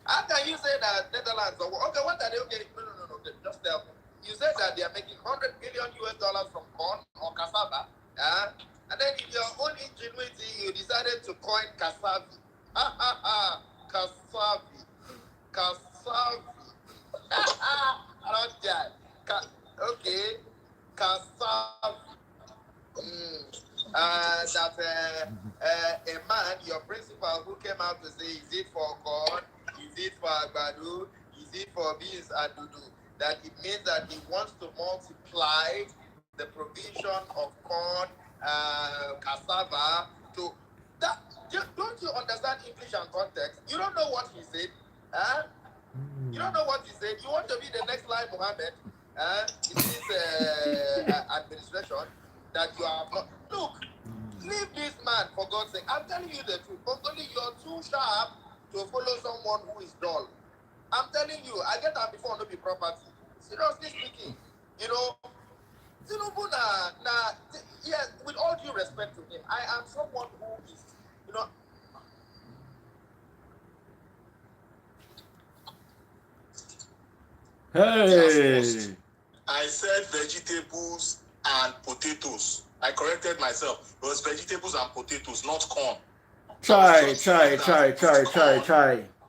How can you say that Netherlands? Okay, what are they? Okay, no. Okay, just tell me. You said that they are making $100 billion from corn or cassava, and then in your own ingenuity, you decided to coin cassava. Cassava. I don't get. Okay, cassava. That a man, your principal, who came out to say, is it for corn, is it for agbado, is it for beans and dudu? That it means that he wants to multiply the provision of corn, cassava to that. Don't you understand English and context? You don't know what he said. You don't know what he said. You want to be the next Lai Mohammed in this administration that you have not. Look, leave this man for God's sake. I'm telling you the truth. Bongoli, you're too sharp to follow someone who is dull. I'm telling you, I get that before no be property. Seriously speaking, you know, Tinubu yes, with all due respect to him, I am someone who is, you know. Hey. I said vegetables and potatoes. I corrected myself. It was vegetables and potatoes, not corn. Try.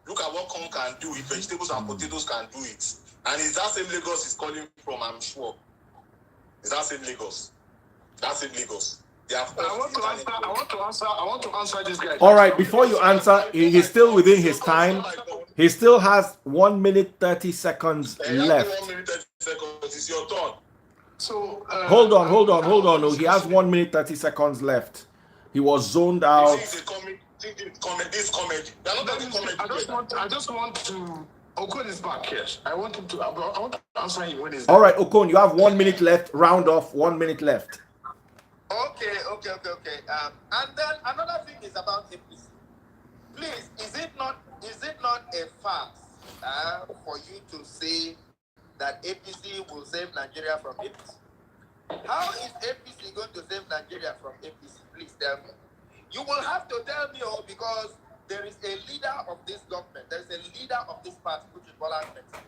Look at what corn can do. If vegetables and potatoes can do it. And it's that same Lagos is calling from, I'm sure. It's that same Lagos. That same Lagos. I want to answer this guy. All right, before you answer, he's still within his time. He still has 1 minute 30 seconds left. 1 minute 30 seconds. It's your turn. So hold on. No, he has 1 minute 30 seconds left. He was zoned out. This comedy. They're not getting comedy. I just want to. Okon is back, yes. I want to answer him when he's all right, Okon, you have 1 minute left. Round off, 1 minute left. Okay. And then another thing is about APC. Please, is it not a farce for you to say that APC will save Nigeria from APC? How is APC going to save Nigeria from APC? Please tell me. You will have to tell me, because there is a leader of this government, there is a leader of this party, which is Bola Tinubu,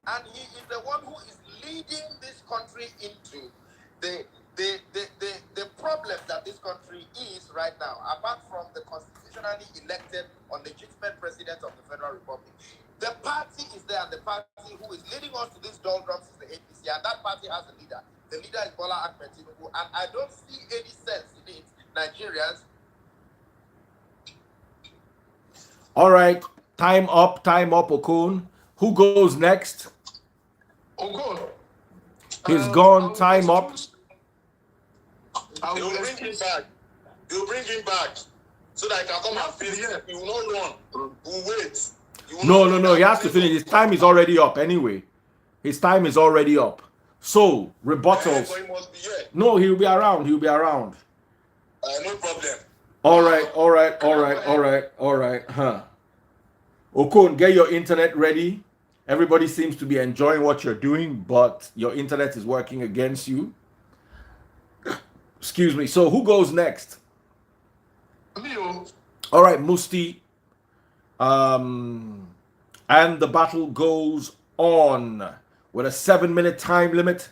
and he is the one who is leading this country into the problems that this country is right now, apart from the constitutionally elected or legitimate president of the Federal Republic. The party is there, and the party who is leading us to these doldrums is the APC, and that party has a leader. The leader is Bola Tinubu, and I don't see any sense in it, Nigerians. All right, time up, Okon. Who goes next? Okon. He's gone, time up. They'll bring him back. So that I can come and finish it. He will not run. We'll wait. No. He has to finish. His time is already up anyway. His time is already up. So, rebuttals. So he must be here. No, he'll be around. No problem. All right. Okon, get your internet ready. Everybody seems to be enjoying what you're doing, but your internet is working against you. Excuse me. So who goes next? Leo. All right, Musti. And the battle goes on with a 7-minute time limit.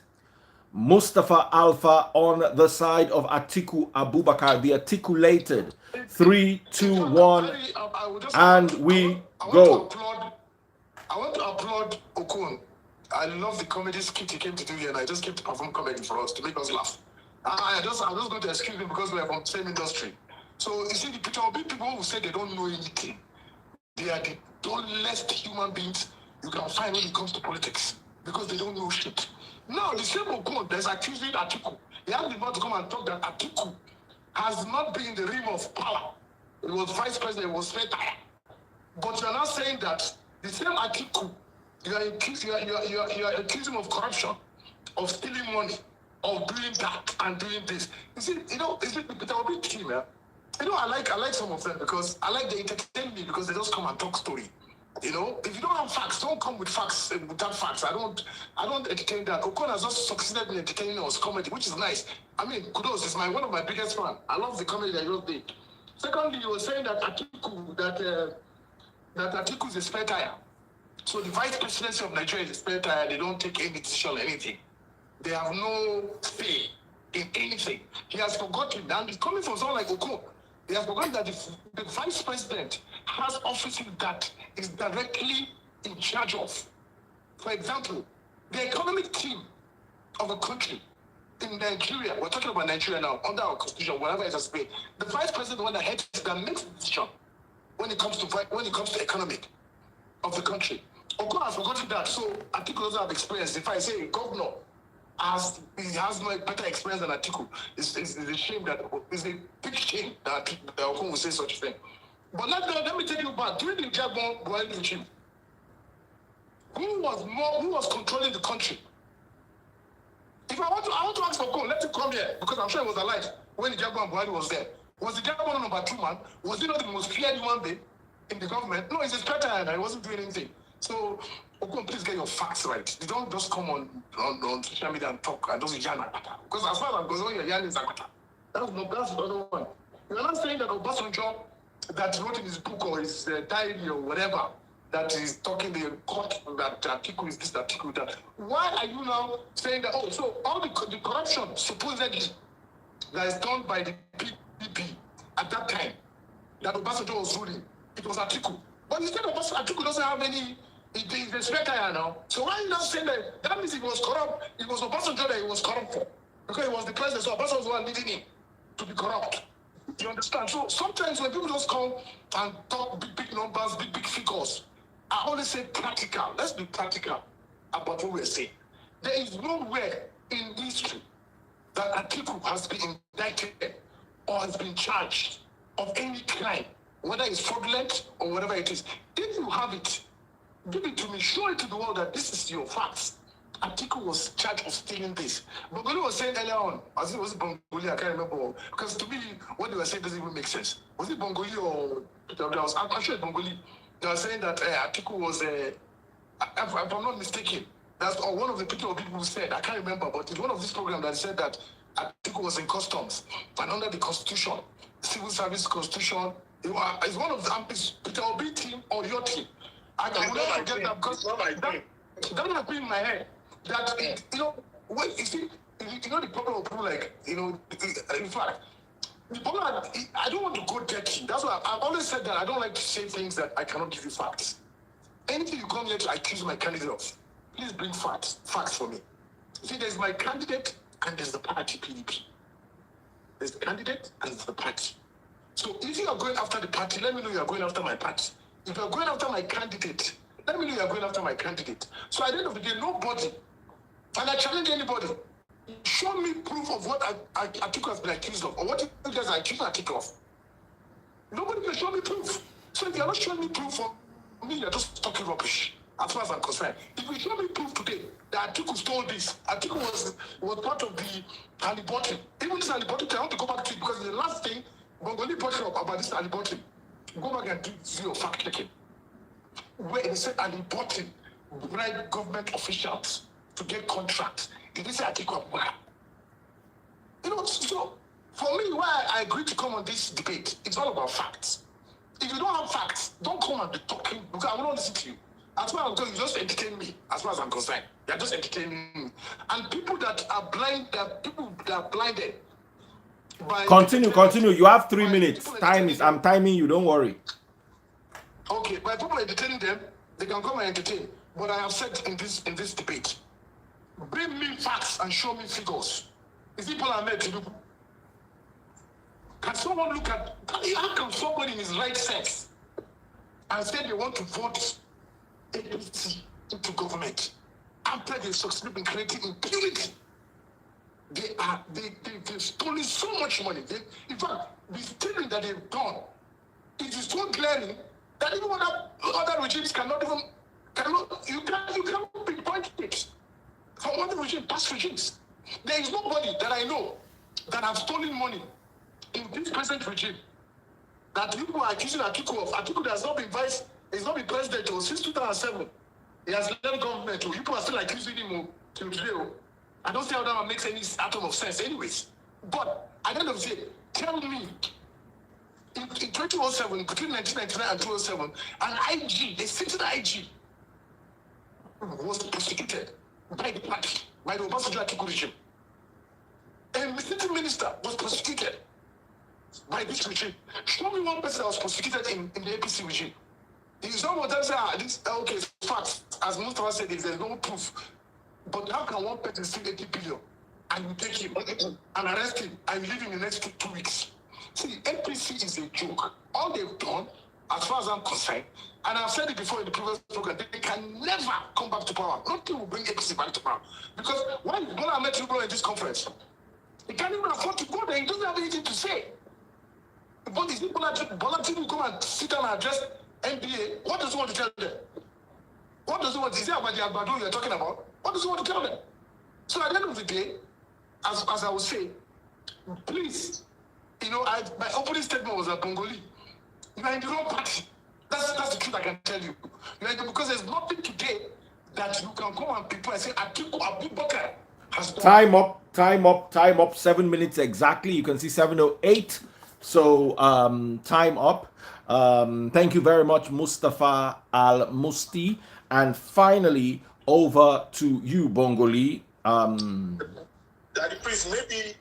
Mustafa Alpha on the side of Atiku Abubakar, the articulated. 3, 2, 1, and we go. I want to applaud Okon. I love the comedy skit he came to do here, and I just came to perform comedy for us to make us laugh. I'm just going to excuse him because we are from the same industry. So you see, there will be people who say they don't know anything. They are the dullest human beings you can find when it comes to politics because they don't know shit. Now, the same Okon that's accusing Atiku, he has the mouth to come and talk that Atiku has not been in the realm of power. It was vice president, it was straight. But you're not saying that the same Atiku, you are accusing of corruption, of stealing money, of doing that and doing this. You see, it's a big team, yeah? I like some of them because I like they entertain me because they just come and talk story. You know, if you don't have facts, don't come with facts without facts. I don't entertain that. Okon has just succeeded in entertaining us comedy, which is nice. I mean, kudos is one of my biggest fans. I love the comedy that you did. Secondly, you were saying that Atiku that Atiku is a spare tire. So the vice presidency of Nigeria is a spare tire. They don't take any decision or anything. They have no say in anything. He has forgotten, and it's coming from someone like Okon. He has forgotten that the vice president has offices that is directly in charge of. For example, the economic team of a country in Nigeria, we're talking about Nigeria now, under our constitution, whatever it has been, the vice president, the one that heads that makes the decision when it comes to economic of the country. Okon has forgotten that, so Atiku doesn't have experience. If I say a governor he has no better experience than Atiku, it's a shame that it's a big shame that Okon will say such a thing. But let me take you back. During the Jabon Buhari regime, who was controlling the country? If I want to ask Okon, let him come here, because I'm sure he was alive when the Jabon Buhari was there. Was the Jabon number 2 man? Was he not the most feared human being in the government? No, he's a spare tire and he wasn't doing anything. So, Okon, please get your facts right. You don't just come on social media and talk and just yarn akata. Because as far as I'm concerned, you're yarning akata. That's the other one. You're not saying that Obasanjo that wrote in his book or his diary or whatever that is talking the court that Atiku is this, Atiku that. Why are you now saying that? Oh, so all the corruption supposedly that is done by the PDP at that time that Obasanjo was ruling, it was Atiku. But instead of Atiku doesn't have any. He's a spare tire now. So why are you not saying that? That means he was corrupt. It was Obasanjo that he was corrupt for. Because he was the president, so Obasanjo was the one leading him to be corrupt. You understand? So sometimes when people just come and talk big numbers, big figures, I always say practical. Let's be practical about what we're saying. There is nowhere in history that Atiku has been indicted or has been charged of any crime, whether it's fraudulent or whatever it is. If you have it, give it to me, show it to the world that this is your facts. Atiku was charged of stealing this. Bongoli was saying earlier on, as it was Bongoli, I can't remember, because to me, what they were saying doesn't even make sense. Was it Bongoli or I'm sure it's Bongoli. They were saying that Atiku was, if I'm not mistaken, that's one of the people who said, I can't remember, but it's one of these programs that said that Atiku was in customs and under the constitution, civil service constitution. It's one of them, it's Peter Obi team or your team. I will not forget that because that has been in my head. That when you see, the problem of people like in fact, the problem, I don't want to go dirty. That's why I've always said that I don't like to say things that I cannot give you facts. Anything you come here to accuse my candidate of, please bring facts for me. See, there's my candidate and there's the party PDP. There's the candidate and there's the party. So if you are going after the party, let me know you are going after my party. If you are going after my candidate, let me know you are going after my candidate. So at the end of the day, nobody, and I challenge anybody, show me proof of what Atiku has been accused of, or what you guys are accusing Atiku of. Nobody can show me proof. So if you are not showing me proof for me, you're just talking rubbish, as far as I'm concerned. If you show me proof today that Atiku stole this, Atiku was part of the Alibotri. Even this Alibotri, I want to go back to it because the last thing, Bongoli brought up about this Alibotri. Go back and do your fact checking. Where they said Alibotri bribe government officials to get contracts. Did they say Atiku Abubakar? So for me, why I agreed to come on this debate, it's all about facts. If you don't have facts, don't come and be talking because I will not listen to you. As far as I'm concerned, you just entertain me. As far as I'm concerned, you're just entertaining me. And people that are blind, people that are blinded. Continue. You have 3 minutes. I'm timing you. Don't worry. Okay, by people entertaining them, they can come and entertain. But I have said in this debate, bring me facts and show me figures. Is it Bola Tinubu? Can someone look at how can somebody in his right sense and say they want to vote APC into government after they've succeeded in creating impunity? They've stolen so much money. In fact, the stealing that they've done, it is so glaring that even other regimes cannot pinpoint it. From other regimes, past regimes. There is nobody that I know that have stolen money in this present regime that people are accusing Atiku of. Atiku has not been vice He's not the president since 2007. He has left government. You people are still accusing him till today. I don't see how that makes any atom of sense, anyways. But at the end of the day, tell me, in 2007, between 1999 and 2007, an IG, a sitting IG, was prosecuted by the party, by the Obasanjo Atiku regime. A sitting minister was prosecuted by this regime. Show me one person that was prosecuted in the APC regime. It's not what I say, this, okay, facts. As Mustafa said, if there's no proof. But how can one person steal 80 billion and you take him and arrest him and leave him in the next 2 weeks? See, APC is a joke. All they've done, as far as I'm concerned, and I've said it before in the previous program, they can never come back to power. Nothing will bring APC back to power. Because when Bola Tinubu in this conference, he can't even afford to go there. He doesn't have anything to say. But is it Bola Tinubu come and sit down and address NBA? What does he want to tell them? What does he want? Is it about the Agbado you're talking about? What does he want to tell them? So at the end of the day, as I would say, please, my opening statement was that Bongoli, you are in the wrong party. That's the truth I can tell you. Because there's nothing today that you can come and people and say, Atiku Abubakar has done. Time up. 7 minutes exactly. You can see 7:08. So time up. Thank you very much, Mustafa Al Musti. And finally, over to you, Bongoli. Daddy Priest, maybe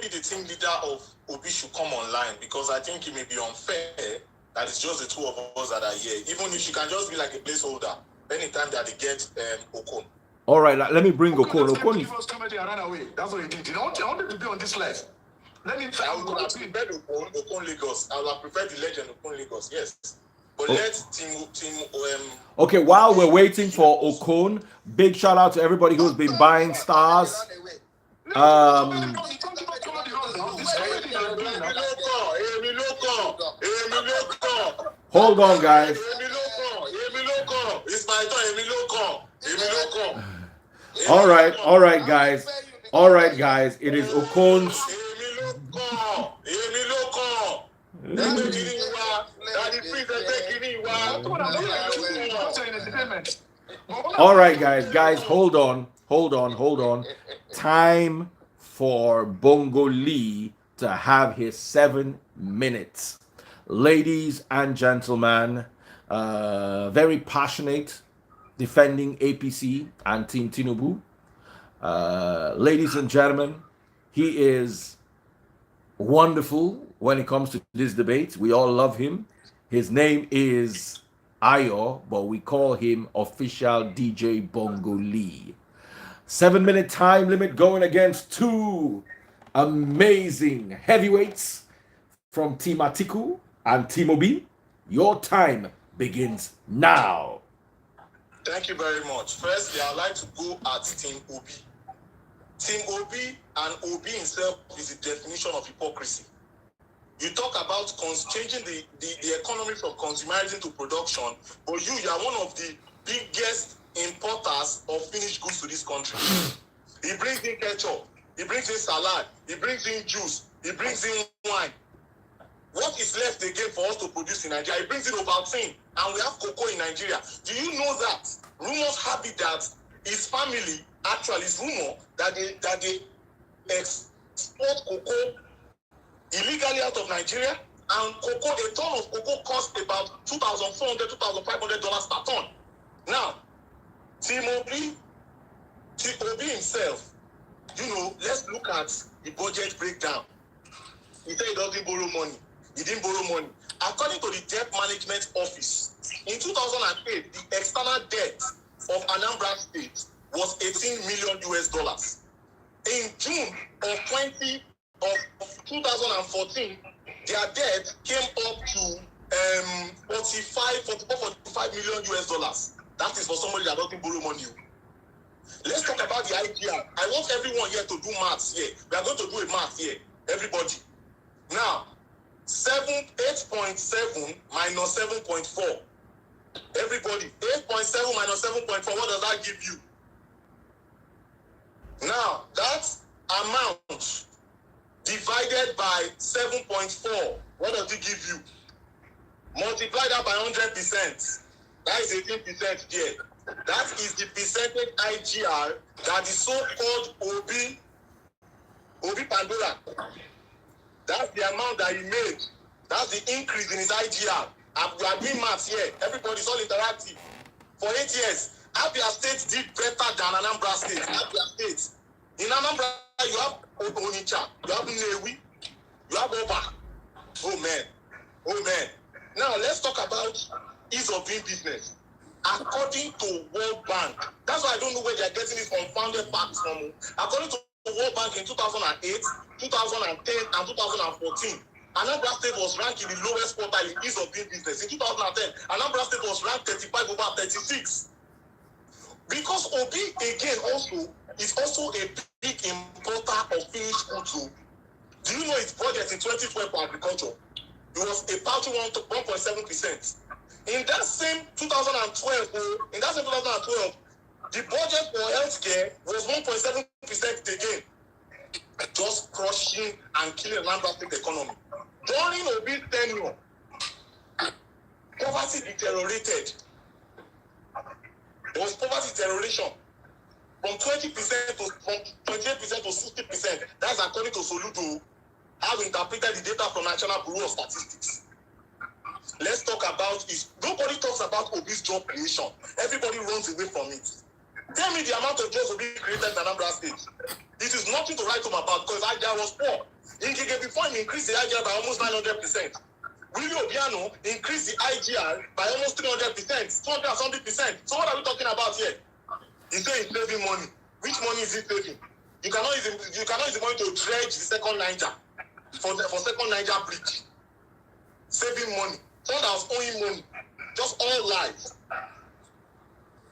the team leader of Obi should come online, because I think it may be unfair that it's just the two of us that are here. Even if she can just be like a placeholder anytime that they get Okon. All right, let me bring Okon. Okon first comedy and ran away. That's what he did. I wanted to be on this list. I would have preferred Okon Lagos. I would have preferred the legend Okon Lagos, yes. But let team okay, while we're waiting for Okon, big shout out to everybody who's been buying stars. Hold on, guys. It's my turn. All right, guys. It is Okon's. All right, guys, hold on. Time for Bongoli to have his 7 minutes. Ladies and gentlemen, very passionate, defending APC and Team Tinubu. Ladies and gentlemen, he is wonderful when it comes to this debate. We all love him. His name is Ayo, but we call him official DJ Bongoli. 7 minute time limit going against two amazing heavyweights from Team Atiku and Team Obi. Your time begins now. Thank you very much. Firstly, I'd like to go at Team Obi. Team Obi and Obi himself is the definition of hypocrisy. You talk about changing the economy from consumerism to production, but you are one of the biggest importers of finished goods to this country. He brings in ketchup, he brings in salad, he brings in juice, he brings in wine. What is left again for us to produce in Nigeria? He brings in Ovaltine, and we have cocoa in Nigeria. Do you know that? Rumors have it that his family, actually, it's rumor that they export cocoa illegally out of Nigeria, and cocoa, a ton of cocoa costs about $2,400, $2,500 per ton. Now, Team Obi himself, let's look at the budget breakdown. He said he doesn't borrow money. He didn't borrow money. According to the Debt Management Office, in 2008, the external debt of Anambra State was $18 million. In June of 2014, their debt came up to $45 million. That is for somebody that doesn't borrow money. Let's talk about the IPR. I want everyone here to do maths here. We are going to do a math here. Everybody. Now, 8.7 minus 7.4. Everybody, 8.7 minus 7.4, what does that give you? Now, that amount divided by 7.4, what does it give you? multiply that by 100%. That is 18% there. That is the percentage IGR that the so-called Obi Pandora. That's the amount that he made. That's the increase in his IGR. And we are doing maths here. Everybody's all interactive. For 8 years, Abia State did better than Anambra State. Abia State. In Anambra, you have Onitsha, you have Nnewi, you have Oba. Oh man. Now let's talk about ease of doing business. According to World Bank, that's why I don't know where they are getting these unfounded facts from. According to World Bank in 2008, 2010, and 2014, Anambra State was ranked in the lowest quartile in ease of doing business. In 2010, Anambra State was ranked 35 over 36. Because Obi, again, is also a big importer of finished goods. Do you know its budget in 2012 for agriculture? It was a paltry 1.7%. In that same 2012, the budget for healthcare was 1.7% again. Just crushing and killing Anambra State economy. During Obi's tenure, poverty deteriorated. There was poverty deterioration from 20% to 28% to 60%. That's according to Soludo, how we interpreted the data from National Bureau of Statistics. Let's talk about it. Nobody talks about Obi's job creation. Everybody runs away from it. Tell me the amount of jobs Obi created in Anambra State. It is nothing to write home about because IGR was poor. In Gige before him increased the IGR by almost 900%. Willie Obiano increased the IGR by almost 300%, 200%. So what are we talking about here? He's saying he's saving money. Which money is he saving? You cannot use the money to dredge the second Niger for second Niger bridge. Saving money. Someone that was owing money. Just all lies.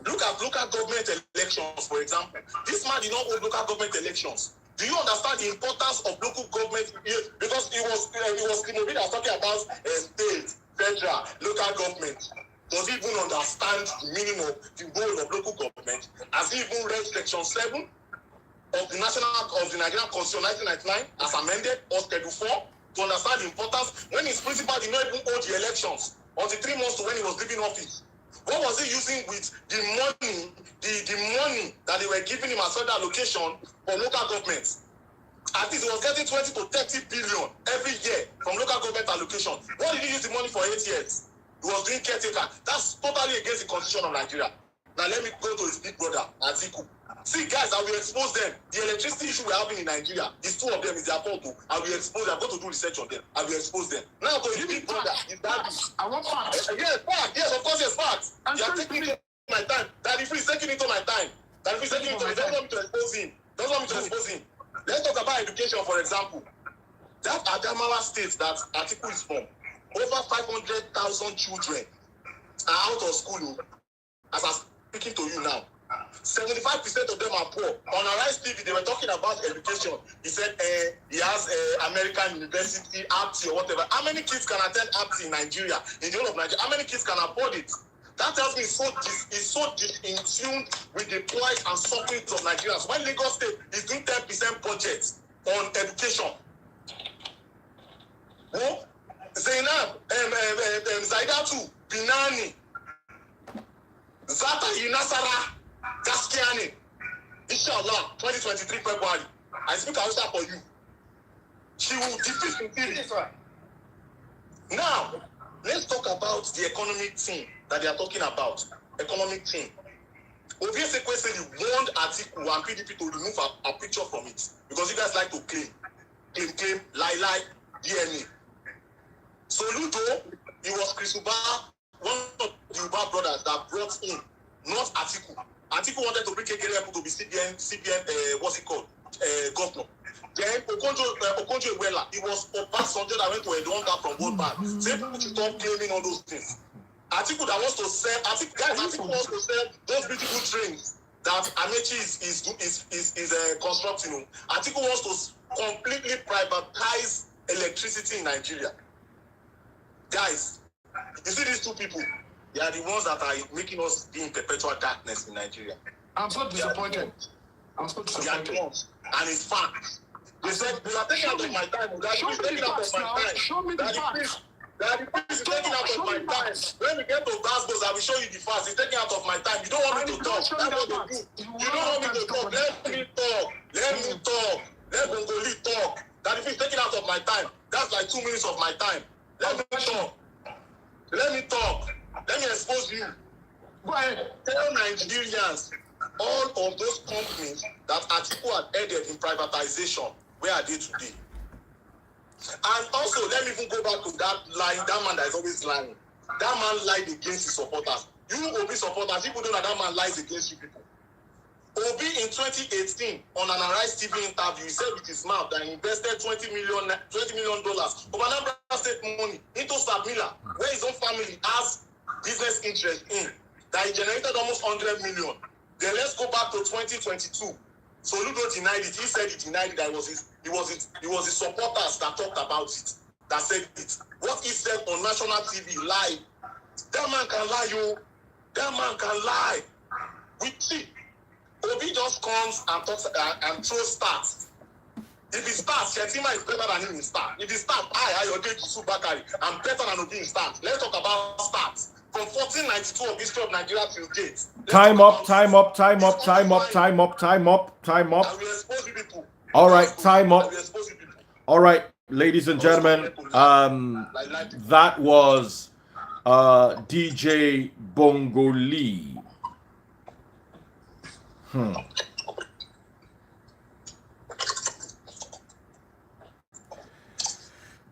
Look at local government elections, for example. This man did not hold local government elections. Do you understand the importance of local government? Because it was Tinubu that was talking about state, federal, local government. Does he even understand the meaning of the role of local government? Has he even read Section 7 of the Nigerian Constitution 1999 as amended, or Schedule 4, to understand the importance? When his principal did not even hold the elections until 3 months to when he was leaving office. What was he using with the money, the money that they were giving him as federal allocation for local governments? At least he was getting 20 to 30 billion every year from local government allocation. What did he use the money for 8 years? He was doing caretaker. That's totally against the constitution of Nigeria. Now let me go to his big brother, Atiku. See, guys, I will expose them. The electricity issue we're having in Nigeria, it's 2 of them, is their fault too. I will expose them. I'm going to do research on them. I will expose them. Now to his big brother, is that I want facts. yes, facts. Yes, of course, yes, facts. You are taking into my time. Daddy Free is taking into my time. Daddy Free is taking into my time. Don't want me to expose him. Don't want me to expose him. Let's talk about education, for example. That Adamawa state that Atiku is from, over 500,000 children are out of school. As I'm speaking to you now, 75% of them are poor. On Arise TV, they were talking about education. He said he has American University, APT or whatever. How many kids can attend APT in Nigeria, in the whole of Nigeria? How many kids can afford it? That tells me it's so in tune with the plight and sufferings of Nigerians. When Lagos State is doing 10% budget on education, oh, Zainab, Zaidatu, Binani, Zata Inasara, Gaskiani, Inshallah, 2023 February. I speak Hausa for you. She will defeat Nkiri. Now, let's talk about the economic thing that they are talking about. Economic thing. Obviously, said he warned Atiku and PDP to remove a picture from it. Because you guys like to claim, lie, DNA. So Ludo, it was Chris Uba, one of the Uba brothers that brought in, not Atiku. Atiku wanted to bring KKRF to be CBN, what's it called? Governor. Then Okonjo Iweala, it was Obasanjo that went to Edonga from World Bank. So people should stop claiming all those things. Atiku that wants to sell, Atiku wants to sell those beautiful trains that Amechi is constructing. Atiku wants to completely privatize electricity in Nigeria. Guys, you see these two people, they are the ones that are making us be in perpetual darkness in Nigeria. I'm so disappointed. They are the ones, and it's fact. They said, we are taking out of my time. Show me the facts now. Show me the facts. That the is taking out of my time. When we get to Glasgow, I will show you the fast. It's taking out of my time. You don't want me to talk. That's what they do. You don't want me to talk. Let me talk. Let me talk. Let Bongoli talk. That if it's taking out of my time, that's like 2 minutes of my time. Let me talk. Let me talk. Let me expose you. Tell Nigerians, all of those companies that Atiku had headed in privatization, where are they today? And also, let me even go back to that line, that man that is always lying. That man lied against his supporters. You Obi supporters, people know that man lies against you people. Obi in 2018 on an Arise TV interview, he said with his mouth that he invested $20 million of Anambra State money into Sabila, where his own family has business interest in, that he generated almost 100 million. Then let's go back to 2022. So Ludo denied it. He said he denied it. That it was his supporters that talked about it, that said it. What he said on national TV live, that man can lie, you. That man can lie. We see. Obi just comes and talks and throws stats. If he starts, Shetima is better than him in start. If he starts, Ayode Subakari, I'm better than Obi in start. Let's talk about stats. From 1492 of history of Nigeria till date. Time up. All right, time up. All right, ladies and gentlemen, that was DJ Bongoli.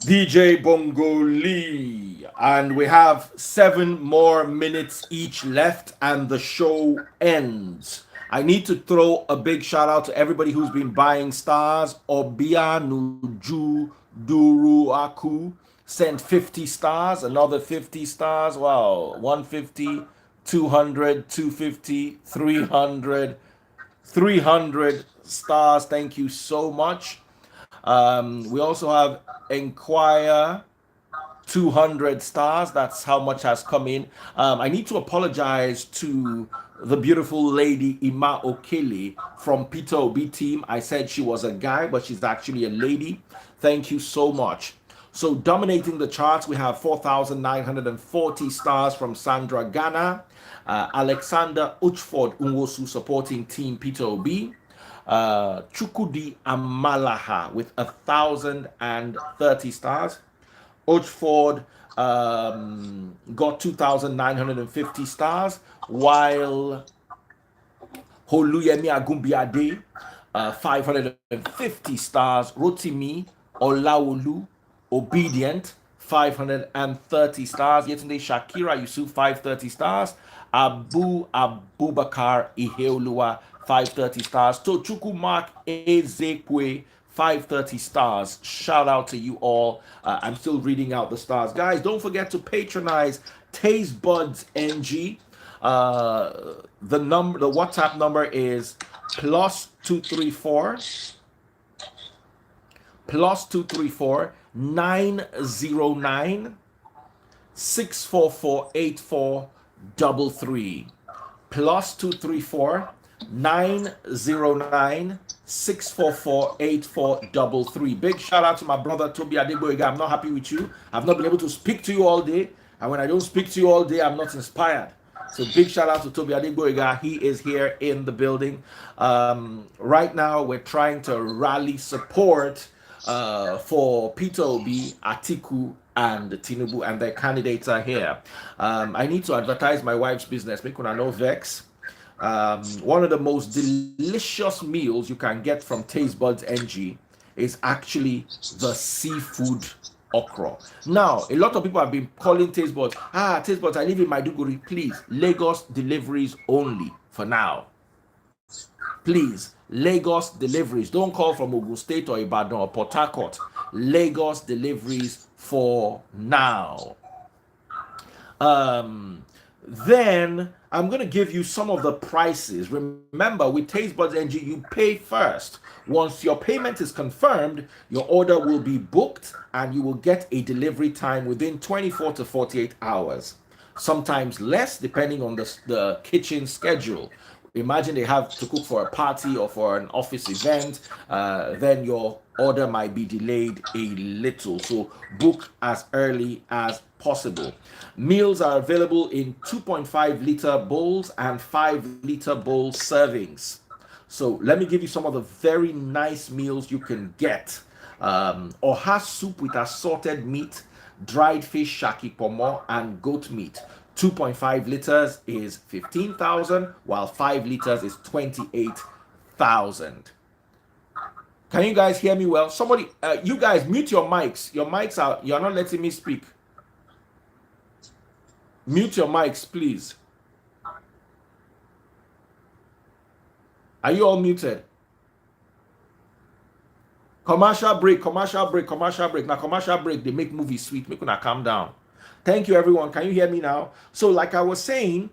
DJ Bongoli, and we have 7 more minutes each left and the show ends. I need to throw a big shout out to everybody who's been buying stars. Obia Nuju Duruaku sent 50 stars, another 50 stars. Wow, 150, 200, 250, 300 stars. Thank you so much. We also have Enquire, 200 stars. That's how much has come in. I need to apologize to the beautiful lady Ima Okele from Peter Obi team. I said she was a guy, but she's actually a lady. Thank you so much. So dominating the charts, we have 4,940 stars from Sandra Ghana, Alexander Uchford Unwosu supporting team Peter Obi, Chukudi Amalaha with 1,030 stars. Uchford got 2,950 stars, while Holuyemi Agumbiade 550 stars. Rotimi Olawolu Obedient 530 stars. Yetunde Shakira Yusuf 530 stars. Abu Abubakar Iheoluwa 530 stars. Tochuku Mark Ezekwe 530 stars. Shout out to you all. I'm still reading out the stars. Guys, don't forget to patronize Taste Buds NG. The WhatsApp number is +234 909 644 8433. +234 909 644 8433. Big shout out to my brother Toby Adegboyega. I'm not happy with you. I've not been able to speak to you all day, and when I don't speak to you all day, I'm not inspired. So big shout out to Toby Adegboyega. He is here in the building. Right now, we're trying to rally support for Peter Obi, Atiku, and Tinubu, and their candidates are here. I need to advertise my wife's business. Make una no vex. One of the most delicious meals you can get from Taste Buds NG is actually the seafood okra. Now, a lot of people have been calling Taste Buds. Taste Buds, I live in Maiduguri. Please, Lagos deliveries only for now. Please, Lagos deliveries. Don't call from Ogun State or Ibadan or Port Harcourt. Lagos deliveries for now. Then I'm going to give you some of the prices. Remember, with Taste Buds NG, you pay first. Once your payment is confirmed, your order will be booked and you will get a delivery time within 24 to 48 hours. Sometimes less, depending on the kitchen schedule. imagine they have to cook for a party or for an office event, then your order might be delayed a little. So book as early as possible. Meals are available in 2.5-liter bowls and 5-liter bowl servings. So let me give you some of the very nice meals you can get. Oha soup with assorted meat, dried fish, shaki pomo, and goat meat. 2.5 liters is 15,000, while 5 liters is 28,000. Can you guys hear me well? Somebody, you guys mute your mics. Your mics are, you're not letting me speak. Mute your mics, please. Are you all muted? Commercial break, commercial break, commercial break. Now, commercial break, they make movies sweet. Make una calm down. Thank you, everyone. Can you hear me now? So, like I was saying,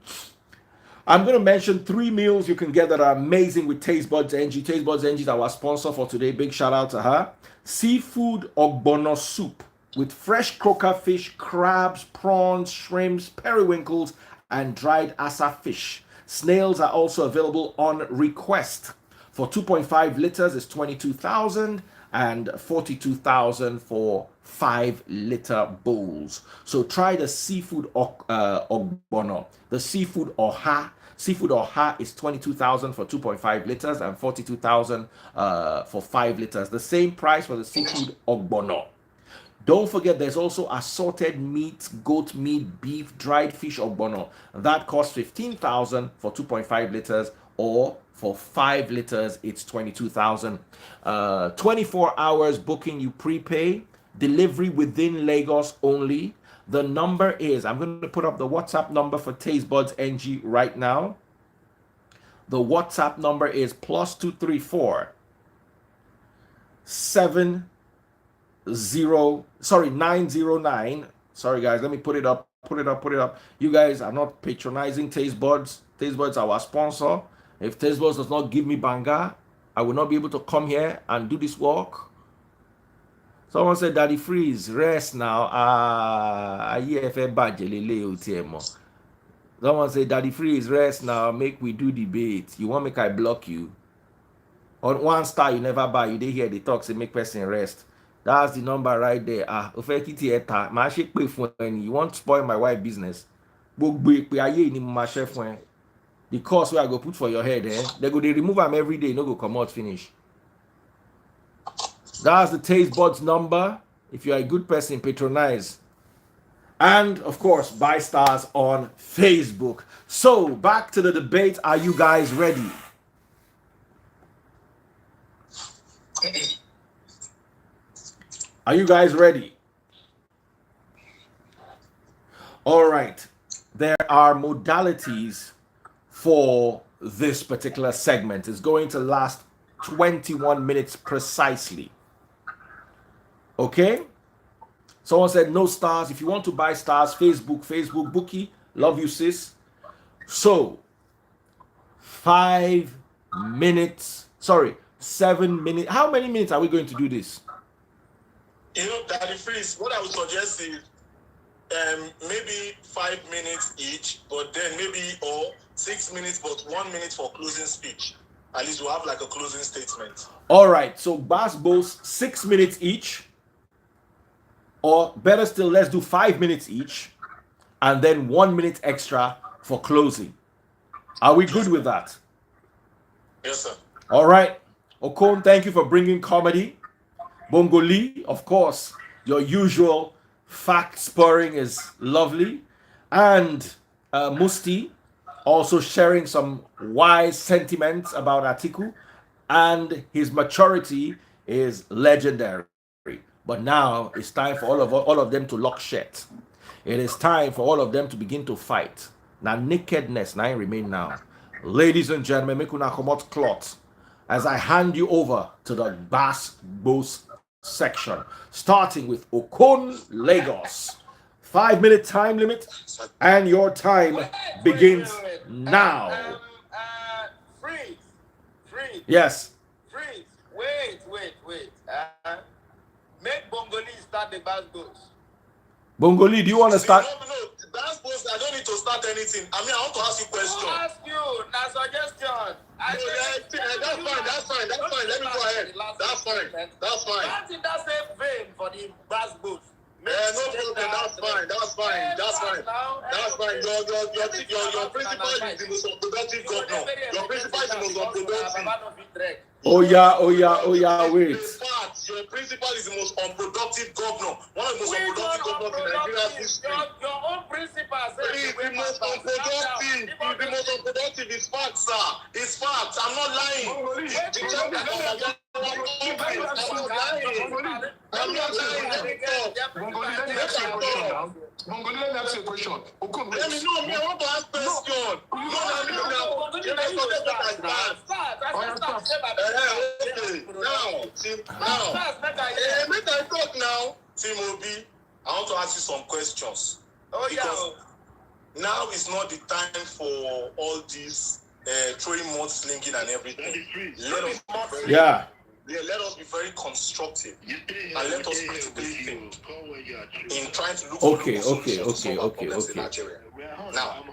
I'm going to mention 3 meals you can get that are amazing with Taste Buds NG. Taste Buds NG is our sponsor for today. Big shout out to her. Seafood ogbono soup with fresh croaker fish, crabs, prawns, shrimps, periwinkles, and dried asa fish. Snails are also available on request. For 2.5 liters, it's 22,000 and 42,000 for 5-liter bowls. So try the seafood ogbono. The seafood oha. Seafood oha is 22,000 for 2.5 liters and 42,000 for 5 liters. The same price for the seafood ogbono. Don't forget, there's also assorted meat, goat meat, beef, dried fish ogbono. That costs 15,000 for 2.5 liters, or for 5 liters, it's 22,000. 24 hours booking, you prepay. Delivery within Lagos only. The number is, I'm going to put up the WhatsApp number for Taste Buds NG right now. The WhatsApp number is +234 909. Sorry guys, let me put it up. You guys are not patronizing Taste Buds. Taste Buds are our sponsor. If Taste Buds does not give me banga, I will not be able to come here and do this work. Someone said, Daddy Freeze, rest now. Someone said, Daddy Freeze, rest now. Make we do debate. You want make I block you? On 1 star you never buy. You dey hear the talk say make person rest. That's the number right there. You want to spoil my wife business? The cost where I go put for your head, they remove them every day. No go come out finish. That's the Taste Buds number. If you're a good person, patronize. And of course, buy stars on Facebook. So back to the debate. Are you guys ready? Are you guys ready? All right. There are modalities for this particular segment. It's going to last 21 minutes precisely. Okay? Someone said no stars. If you want to buy stars, Facebook bookie. Love you, sis. So, 7 minutes. How many minutes are we going to do this? Daddy Freeze, what I would suggest is maybe 5 minutes each, but then or 6 minutes, but 1 minute for closing speech. At least we'll have like a closing statement. All right, so Bass Bulls, 6 minutes each, or better still, let's do 5 minutes each, and then 1 minute extra for closing. Are we good with that? Yes, sir. All right. Okon, thank you for bringing comedy. Bongoli, of course, your usual fact spurring is lovely. And Musti, also sharing some wise sentiments about Atiku. And his maturity is legendary. But now it's time for all of them to lock shit. It is time for all of them to begin to fight. Now nakedness now remain now. Ladies and gentlemen, make una comot cloth as I hand you over to the Bass Boss section, starting with Okon Lagos. 5 minute time limit, and your time begins now. Freeze. Yes. Freeze. Wait. Make Bongoli start the Bass Boss. Bongoli, do you want to start? No, Bass Boss, I don't need to start anything. I mean, I want to ask you a question. Who ask you? That's suggestion. That's fine. Let me go ahead. That's fine. That's in that same vein for the brass boots. No problem. That's fine. Your principal is the most unproductive governor. Your principal is the most unproductive. Oh yeah, wait. Your principal is the most unproductive governor. One of the most unproductive governors in Nigeria's history. Your own principal says He's the most unproductive. It's facts, sir. It's facts. I'm not lying. I'm not lying. Mongoli, let me ask you a question. Let me know. I want to ask question. Make I talk now. Timobi, I want to ask you some questions. Oh, because now is not the time for all this throwing mudslinging and everything. Let us be very constructive and let us critically think in trying to look for solutions to solve problems in Nigeria. Now,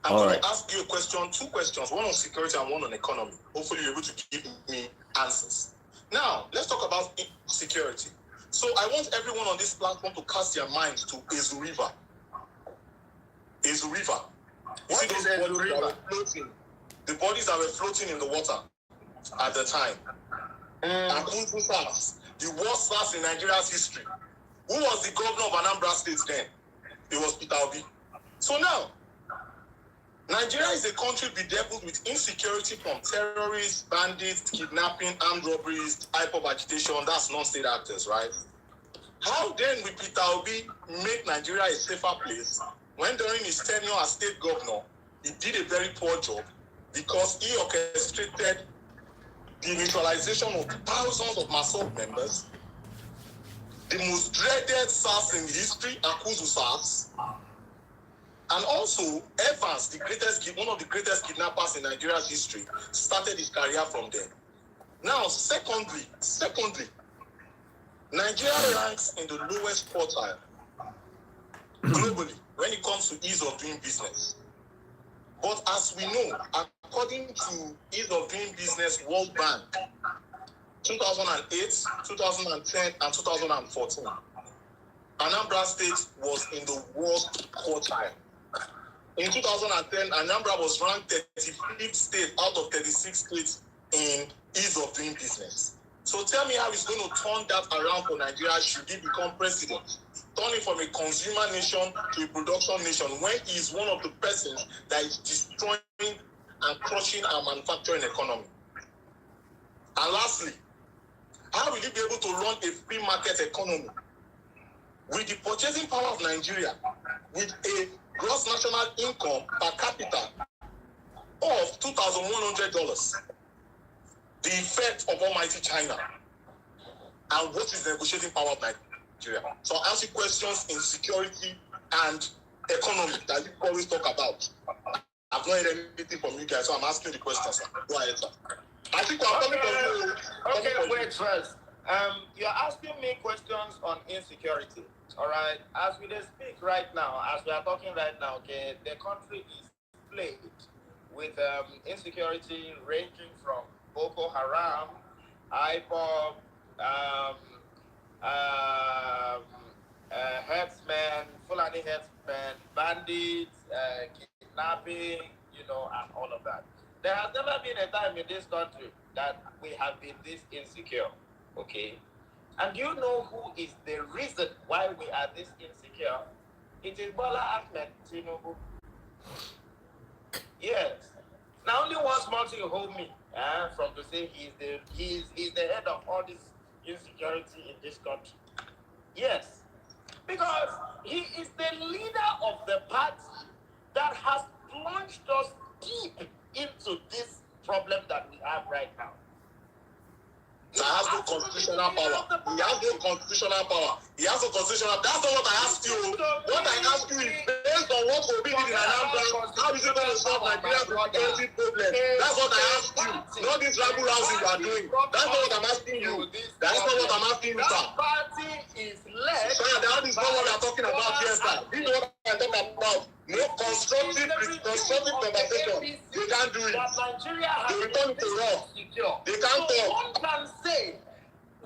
I'm going to ask you a question, two questions, one on security and one on economy. Hopefully you're able to give me answers. Now, let's talk about security. So I want everyone on this platform to cast their minds to Ezu River. Ezu River. What is Ezu River? The bodies that were floating in the water at the time. Atiku SARS, the worst SARS in Nigeria's history. Who was the governor of Anambra State then? It was Peter Obi. So now, Nigeria is a country bedeviled with insecurity from terrorists, bandits, kidnapping, armed robberies, IPOB agitation. That's non-state actors, right? How then will Peter Obi make Nigeria a safer place when during his tenure as state governor, he did a very poor job because he orchestrated the neutralization of thousands of MASOB members, the most dreaded SARS in history, Akuzu SARS, and also Evans, one of the greatest kidnappers in Nigeria's history, started his career from there. Now, secondly, Nigeria ranks in the lowest quartile globally when it comes to ease of doing business. But as we know, according to Ease of Doing Business World Bank, 2008, 2010, and 2014, Anambra State was in the worst quartile. In 2010, Anambra was ranked 35th state out of 36 states in ease of doing business. So tell me how he's going to turn that around for Nigeria should he become president. Turning from a consumer nation to a production nation when he is one of the persons that is destroying and crushing our manufacturing economy. And lastly, how will you be able to run a free market economy with the purchasing power of Nigeria with a gross national income per capita of $2,100? The effect of almighty China and what is the negotiating power of Nigeria. So I'll ask you questions in security and economy that you always talk about. I've not heard anything from you guys, so I'm asking the questions, sir. Go ahead, sir. I think I'm coming from you. Okay, wait first. You're asking me questions on insecurity. All right. As we speak right now, as we are talking right now, okay, the country is plagued with insecurity ranging from Boko Haram, IPOB, herdsmen, Fulani herdsmen, bandits, kidnapping, and all of that. There has never been a time in this country that we have been this insecure, okay? And do you know who is the reason why we are this insecure? It is Bola Tinubu. Yes. Now only one small thing hold me from to say he's the head of all this insecurity in this country. Yes. Because he is the leader of the party that has plunged us deep into this problem that we have right now. He has no constitutional power. He has no constitutional power. He has no constitutional. That's not what I asked you. What I asked you is based on what Obi did in Anambra, how is it going to solve Nigeria's security problem? That's what I asked you. Not this rabble housing you are doing. That's not what I'm asking you. That's not what I'm asking you, sir. That party is led. Sir, that is not what we are talking about here, sir. This is what I'm talking about. No constructive constructive conversation. They can't do it. That Nigeria has They return to rough. secure. They can't So talk.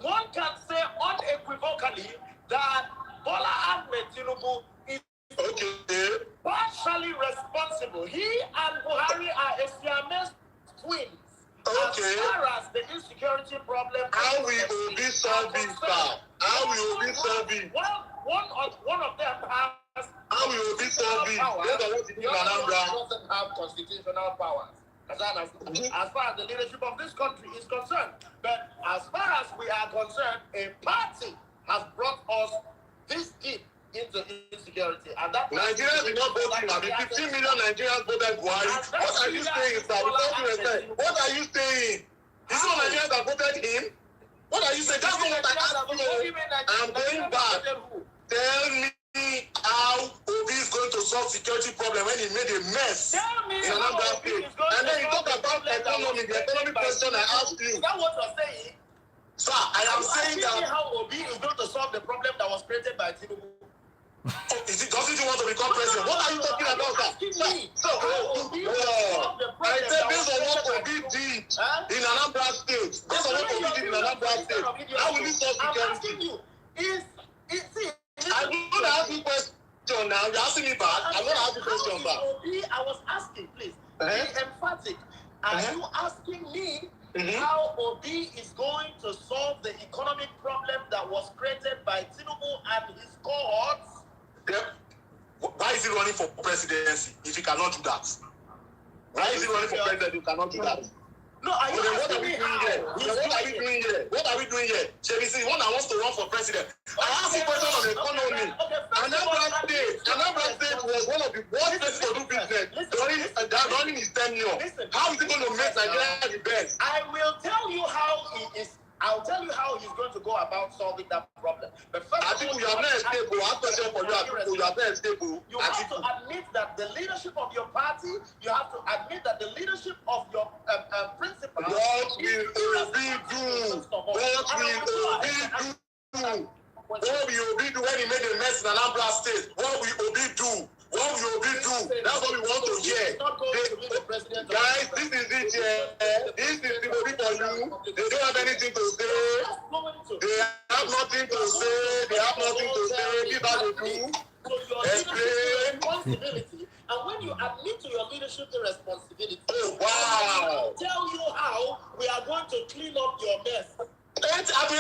one can say unequivocally that Bola Ahmed Tinubu is partially responsible. He and Buhari are a Siamese twins. As far as the insecurity problem, how we will be solving that? How we will be solving? One of them has. How we will be solving? The other one doesn't have constitutional powers. As far as the leadership of this country is concerned, but as far as we are concerned, a party has brought us this deep into insecurity, and that Nigerians did not vote him. 15 million Nigerians voted Buhari. What are you saying, sir? What are you saying? This is what Nigerians that voted him. What are you saying? That's not what I asked you. I'm going back. Tell me how Obi is going to solve security problem when he made a mess in Anambra State. And then you talk about economy, the economic question I asked you. Is that what you're saying? Sir, I am saying that. How Obi is going to solve the problem that was created by Tinubu? Doesn't he want to become president? What are you talking about, sir? I said based on what Obi did in Anambra State, based on what Obi did in Anambra State, how will he solve security? I'm going to ask you a question now. You're asking me back. I'm going to ask you a question back. I was asking, please. Be emphatic. Are you asking me how Obi is going to solve the economic problem that was created by Tinubu and his cohorts? Why is he running for presidency if he cannot do that? Why is he running for president if he cannot do that? No, what are we doing here? What are we doing here? Chebisi, one that wants to run for president. I asked you a question on the economy. Anambra State was one of the worst places to do business during his tenure. How is he going to make Nigeria the best? I will tell you how he is. I'll tell you how he's going to go about solving that problem. But first, Atiku, you are not stable. I have a question for you, Atiku. You are not stable. You have to admit that the leadership of your party, you have to admit that the leadership of your principal. What will Obi do? What will Obi do when he made a mess in Anambra State? What will Obi do? What will Obi do? That's what we want to hear. Guys, this is it. This is the Obi for you. They don't have anything to say. They have nothing to say. They have nothing to say. This is how they do. So your leadership responsibility, and when you admit to your leadership responsibility, wow! Tell you how we are going to clean up your mess. I've been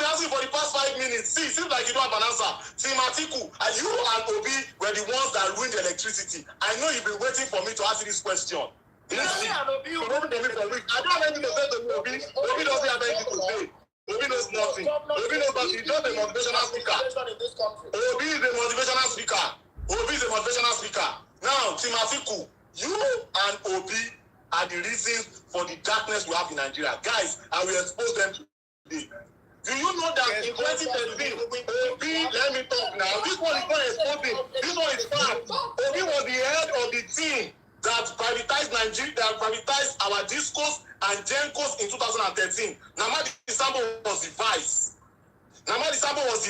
asking for the past 5 minutes. See, it seems like you don't have an answer. Team Atiku, and you and Obi were the ones that ruined the electricity. I know you've been waiting for me to ask you this question. Listen, I don't have anything to say to Obi. Obi doesn't have anything to say. Obi knows nothing. Obi knows nothing. He's just a motivational speaker. Obi is a motivational speaker. Obi is a motivational speaker. Now, Team Atiku, you and Obi are the reasons for the darkness we have in Nigeria. Guys, I will expose them today. Do you know that in 2013, Obi, let me talk now. This one is not exposing. This one is fact. Obi was the head of the team that privatized Nigeria, that privatized our discos and Gencos in 2013. Namadi Sambo was the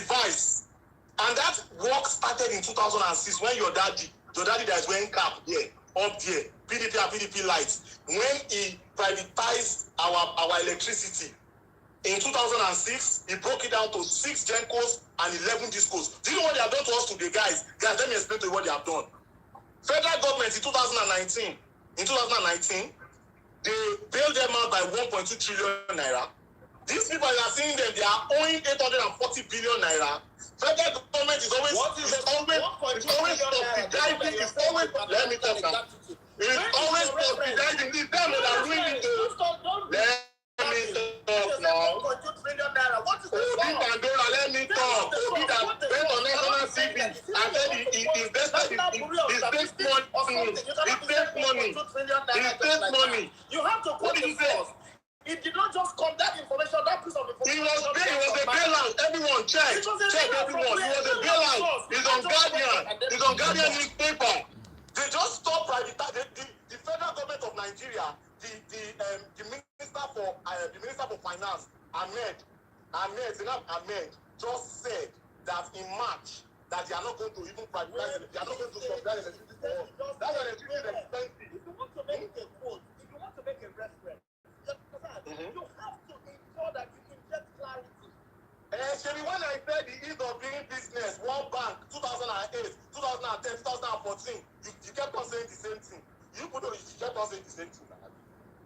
vice. And that work started in 2006 when your daddy that is wearing cap here, up there, PDP and PDP lights, when he privatized our electricity. In 2006, he broke it down to 6 Gencos and 11 discos. Do you know what they have done to us today, guys? Guys, let me explain to you what they have done. Federal government in 2019, they bailed them out by 1.2 trillion naira. These people you are seeing them, they are owing 840 billion naira. Federal government is always subsidizing. Let me talk now. It's always subsidizing. These them that are ruining it. Let me talk now. Obi Pandora, let me talk. Obi that went on national TV and said he takes money. You have to put it first. It did not just come, that information, that piece of information. He was a bailout. Everyone, check everyone. He was a bailout. He's on Guardian newspaper. They just stopped privatizing. The federal government of Nigeria, the minister for Finance, Ahmed, just said that in March, that they are not going to even privatize it. They are not going to subsidize electricity for us. That's why electricity is expensive. If you want to make a quote, if you want to make a reference, you have to ensure that you inject clarity. Sherry, when I said the ease of doing business, World Bank, 2008, 2010, 2014, you kept on saying the same thing. You kept on saying the same thing.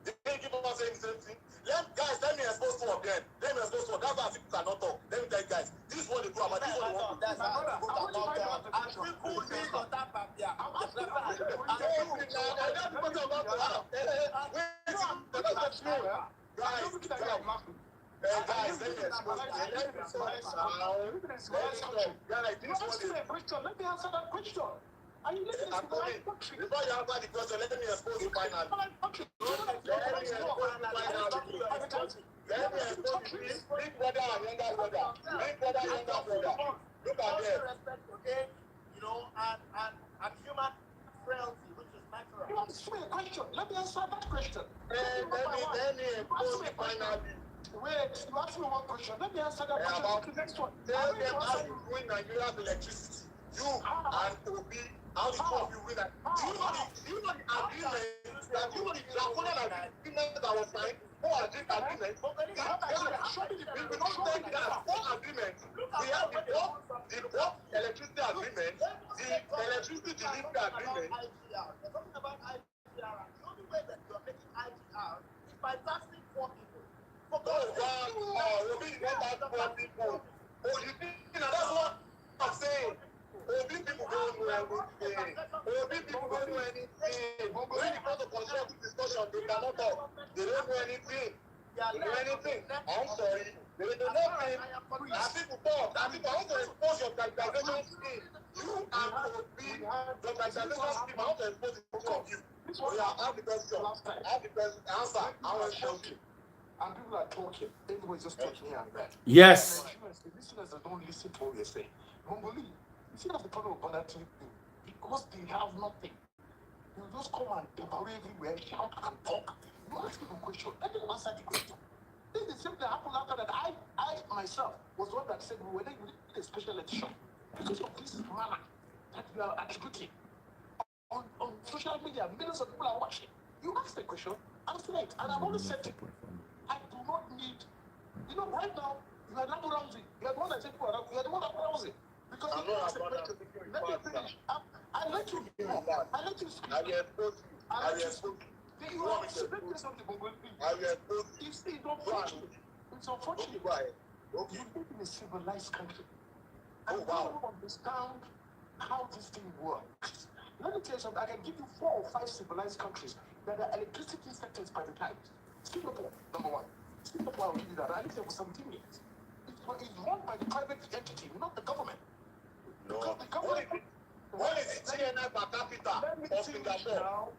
They keep on saying the same thing. Let me expose two of them. Let me expose two of them. That's why people cannot talk. Let me tell you guys, this is what they do about this. Is what they want to do. That's how people cannot talk. And people live on that papier. Guys, let me expose Let me answer that question. Are you listening to the right country? Before you answer the question, let me expose you finally. Let me expose you. Big brother and younger brother. Big brother and younger brother. Look at them. Respect, okay? You know, and human frailty, which is natural. You asked me a question. Let me answer that question. Let me expose you finally. Wait, you asked me one question. Let me answer that question. About the next one. Tell them how you ruin Nigeria's electricity. You and Obi, how the two of you win that. Do you know the agreement that you know the draconian agreement that was signed? Who agreed agreement? We don't take that whole agreement. We have the bulk electricity agreement, the electricity delivery agreement. You're talking about IPR. The only way that you're making IPR is by taxing poor people. Obi is not that poor people. Oh, you think that's what I'm saying? Obi people don't know anything. Obi people don't know anything. When it comes to constructive discussion, they cannot talk. They don't know anything. They don't know anything. I'm sorry. They don't know nothing. As people talk, as people want to expose your privatization scheme. You and Obi, the privatization scheme, I want to expose it to of you. I have the question. I have the question. Answer. I want to show you. And people are talking. Everybody's just talking here and there. Yes. The listeners that don't listen to what we're saying. Mongoli, you see that's the problem with Bola Tinubu. Because they have nothing. You just come and devour everywhere, shout and talk. You ask people a question. Let them answer the question. This is the same thing that happened after that. I myself was the one that said we need a special edition because of this manner that we are attributing on social media. Millions of people are watching. You ask the question, answer it. And I've always said it. I do not need, right now, you are not Ramsey. You are the one that said you are the one that Ramsey. Because you asked the question. Let me finish. I let you speak. I will expose you. I will expose you. You want me to say something, I will expose you. It's unfortunate. It's unfortunate. You live in a civilized country. And you don't understand how this thing works. Let me tell you something. I can give you 4 or 5 civilized countries that are electricity sectors privatized. Singapore, number 1. Singapore, will give you that. At least there was 17 years. It's run by the private entity, not the government. No. The government. What is the GNI per capita of Singapore? Now,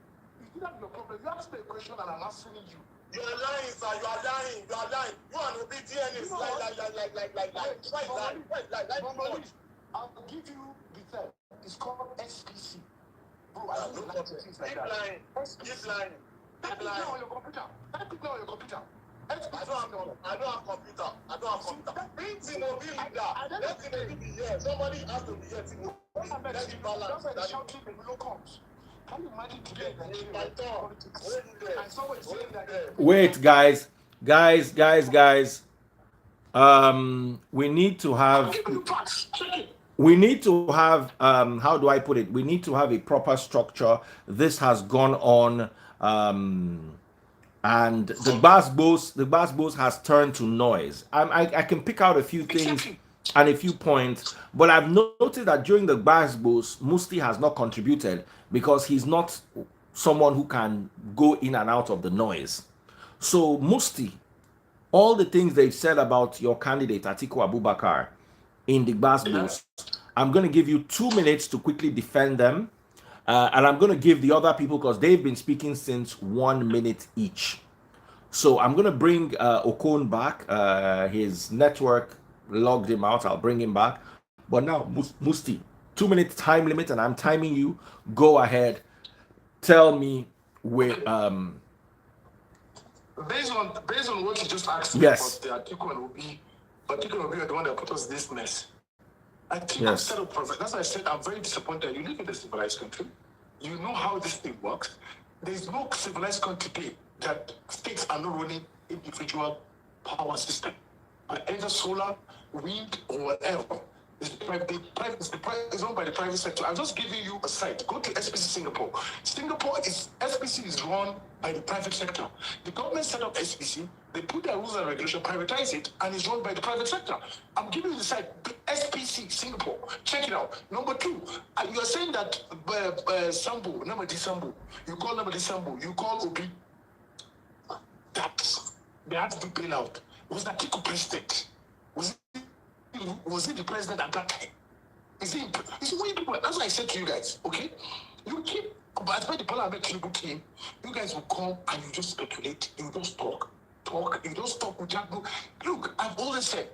you have your problem. You ask me a question and I'm answering you. You are lying, sir. You are lying. You are lying. You are no DNA. Lie. I'll give you the term. It's called SPC. Bro, I don't like things like Keep that. lying. SPC. Keep lying. Type it now on your computer. I don't have computer. Bring Timobi leader. Let Timobi be here. Somebody has to be here. Timobi. Let him balance. That's why the shouting the below comes. Can you imagine today in Nigeria politics? And someone is saying that. Wait, guys. We need to have. We need to have. How do I put it? We need to have a proper structure. This has gone on. And the bass has turned to noise. I can pick out a few things and a few points, but I've noticed that during the bass Musti has not contributed because he's not someone who can go in and out of the noise. So Musti, all the things they've said about your candidate Atiku Abubakar in the bass I'm going to give you 2 minutes to quickly defend them. And I'm going to give the other people because they've been speaking since 1 minute each. So I'm going to bring Okon back. His network logged him out. I'll bring him back. But now, Musti, 2 minute time limit, and I'm timing you. Go ahead. Tell me where. Based on what you just asked yes. about the Atiku and Obi are the one that put us this mess. I think Yes. instead of that's why I said I'm very disappointed. You live in a civilized country. You know how this thing works. There's no civilized country today that states are not running individual power system. Either solar, wind, or whatever. It's owned by the private sector. I'm just giving you a site. Go to SPC Singapore. SPC is run by the private sector. The government set up SPC, they put their rules and regulation, privatize it, and it's run by the private sector. I'm giving you the site, the SPC Singapore. Check it out. Number two, you are saying that Sambo, Namadi Sambo, you call Namadi Sambo, you call Obi, that they had to do bailout. Was Atiku president? Was he the president at that time? Is he when people, that's why I said to you guys, okay? You keep, but when the Bola Tinubu came, you guys will come and you just speculate, you just talk, you just talk with Jack. Look, I've always said,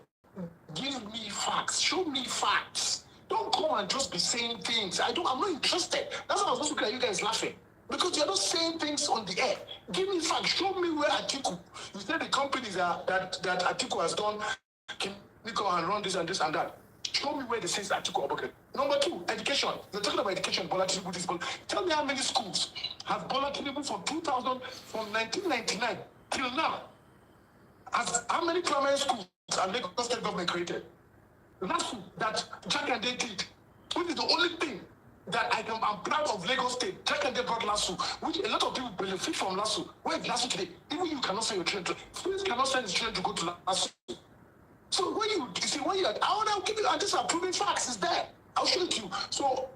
give me facts, show me facts. Don't come and just be saying things. I'm not interested. That's why I was just looking at you guys laughing. Because you're not saying things on the air. Give me facts. Show me where Atiku. You said the companies that Atiku has done can go and run this and this and that. Show me where they say Atiku Abubakar. Number two, education. You're talking about education. Bola Tinubu, this. Tell me how many schools have Bola Tinubu from 1999 till now? How many primary schools have Lagos State government created? LASU that Jack and they did, which is the only thing that I'm proud of Lagos State. Jack and they brought LASU, which a lot of people benefit from LASU. Where is LASU today? Even you cannot send your children to, students cannot send your children to go to LASU. So when you see, I'll give you, and these are proven facts, it's there. I'll show it to you. So,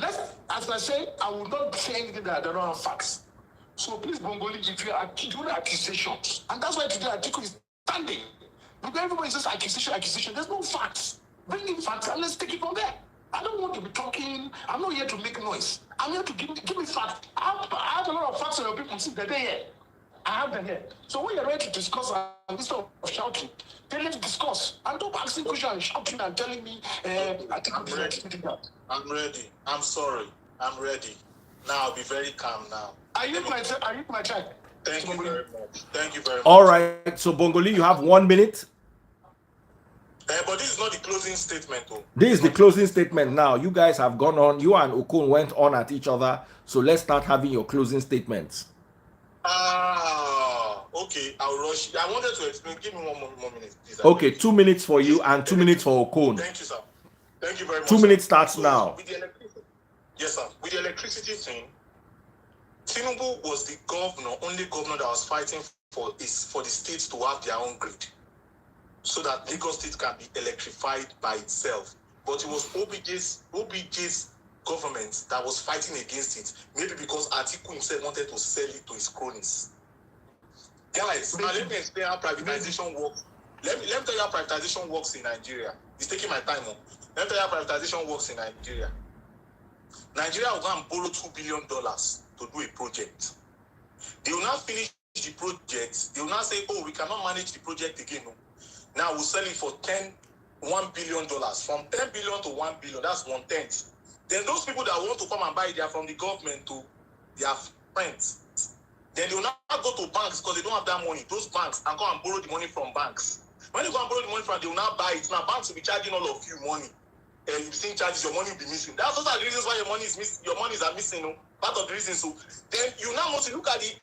as I say, I will not say anything that I don't have facts. So please, Bongoli, if you are doing accusations, and that's why today Atiku is standing. Because everybody says accusation. There's no facts. Bring in facts and let's take it from there. I don't want to be talking. I'm not here to make noise. I'm here to give me facts. I have a lot of facts on your people. See, they're here. I have them here. So when you're ready to discuss, instead of shouting, then let's discuss. And don't asking questions and shouting and telling me, I think I'm ready. I'm sorry. I'm ready. Now I'll be very calm now. I use my check. Thank you very much. Thank you very much. All right. So Bongoli, you have 1 minute. But this is not the closing statement, though. This is the closing statement now. You guys have gone on. You and Okon went on at each other. So let's start having your closing statements. Okay. I'll rush. I wanted to explain. Give me one more minute, please. Okay, 2 minutes for you and 2 minutes for Okon. Thank you, sir. Thank you very much. 2 minutes starts now. With the electricity, yes, sir. With the electricity thing, Tinubu was the only governor that was fighting for the states to have their own grid, so that Lagos State can be electrified by itself. But it was OBJ's government that was fighting against it. Maybe because Atiku himself wanted to sell it to his cronies. Guys, now let me explain how privatization works. Let me tell you how privatization works in Nigeria. It's taking my time. Let me tell you how privatization works in Nigeria. Nigeria will go and borrow $2 billion to do a project. They will not finish the project. They will not say, oh, we cannot manage the project again. No. Now we'll sell it for $1 billion. From $10 billion to $1 billion, that's 1/10. Then those people that want to come and buy it, they are from the government to their friends. Then they will not go to banks because they don't have that money. Those banks and go and borrow the money from banks. When they go and borrow the money from, they will not buy it. Now banks will be charging all of you money. And you'll be seeing charges, your money will be missing. That's also the reasons why your money is missing. Your monies are missing. No? Part of the reason. So then you now want to look at the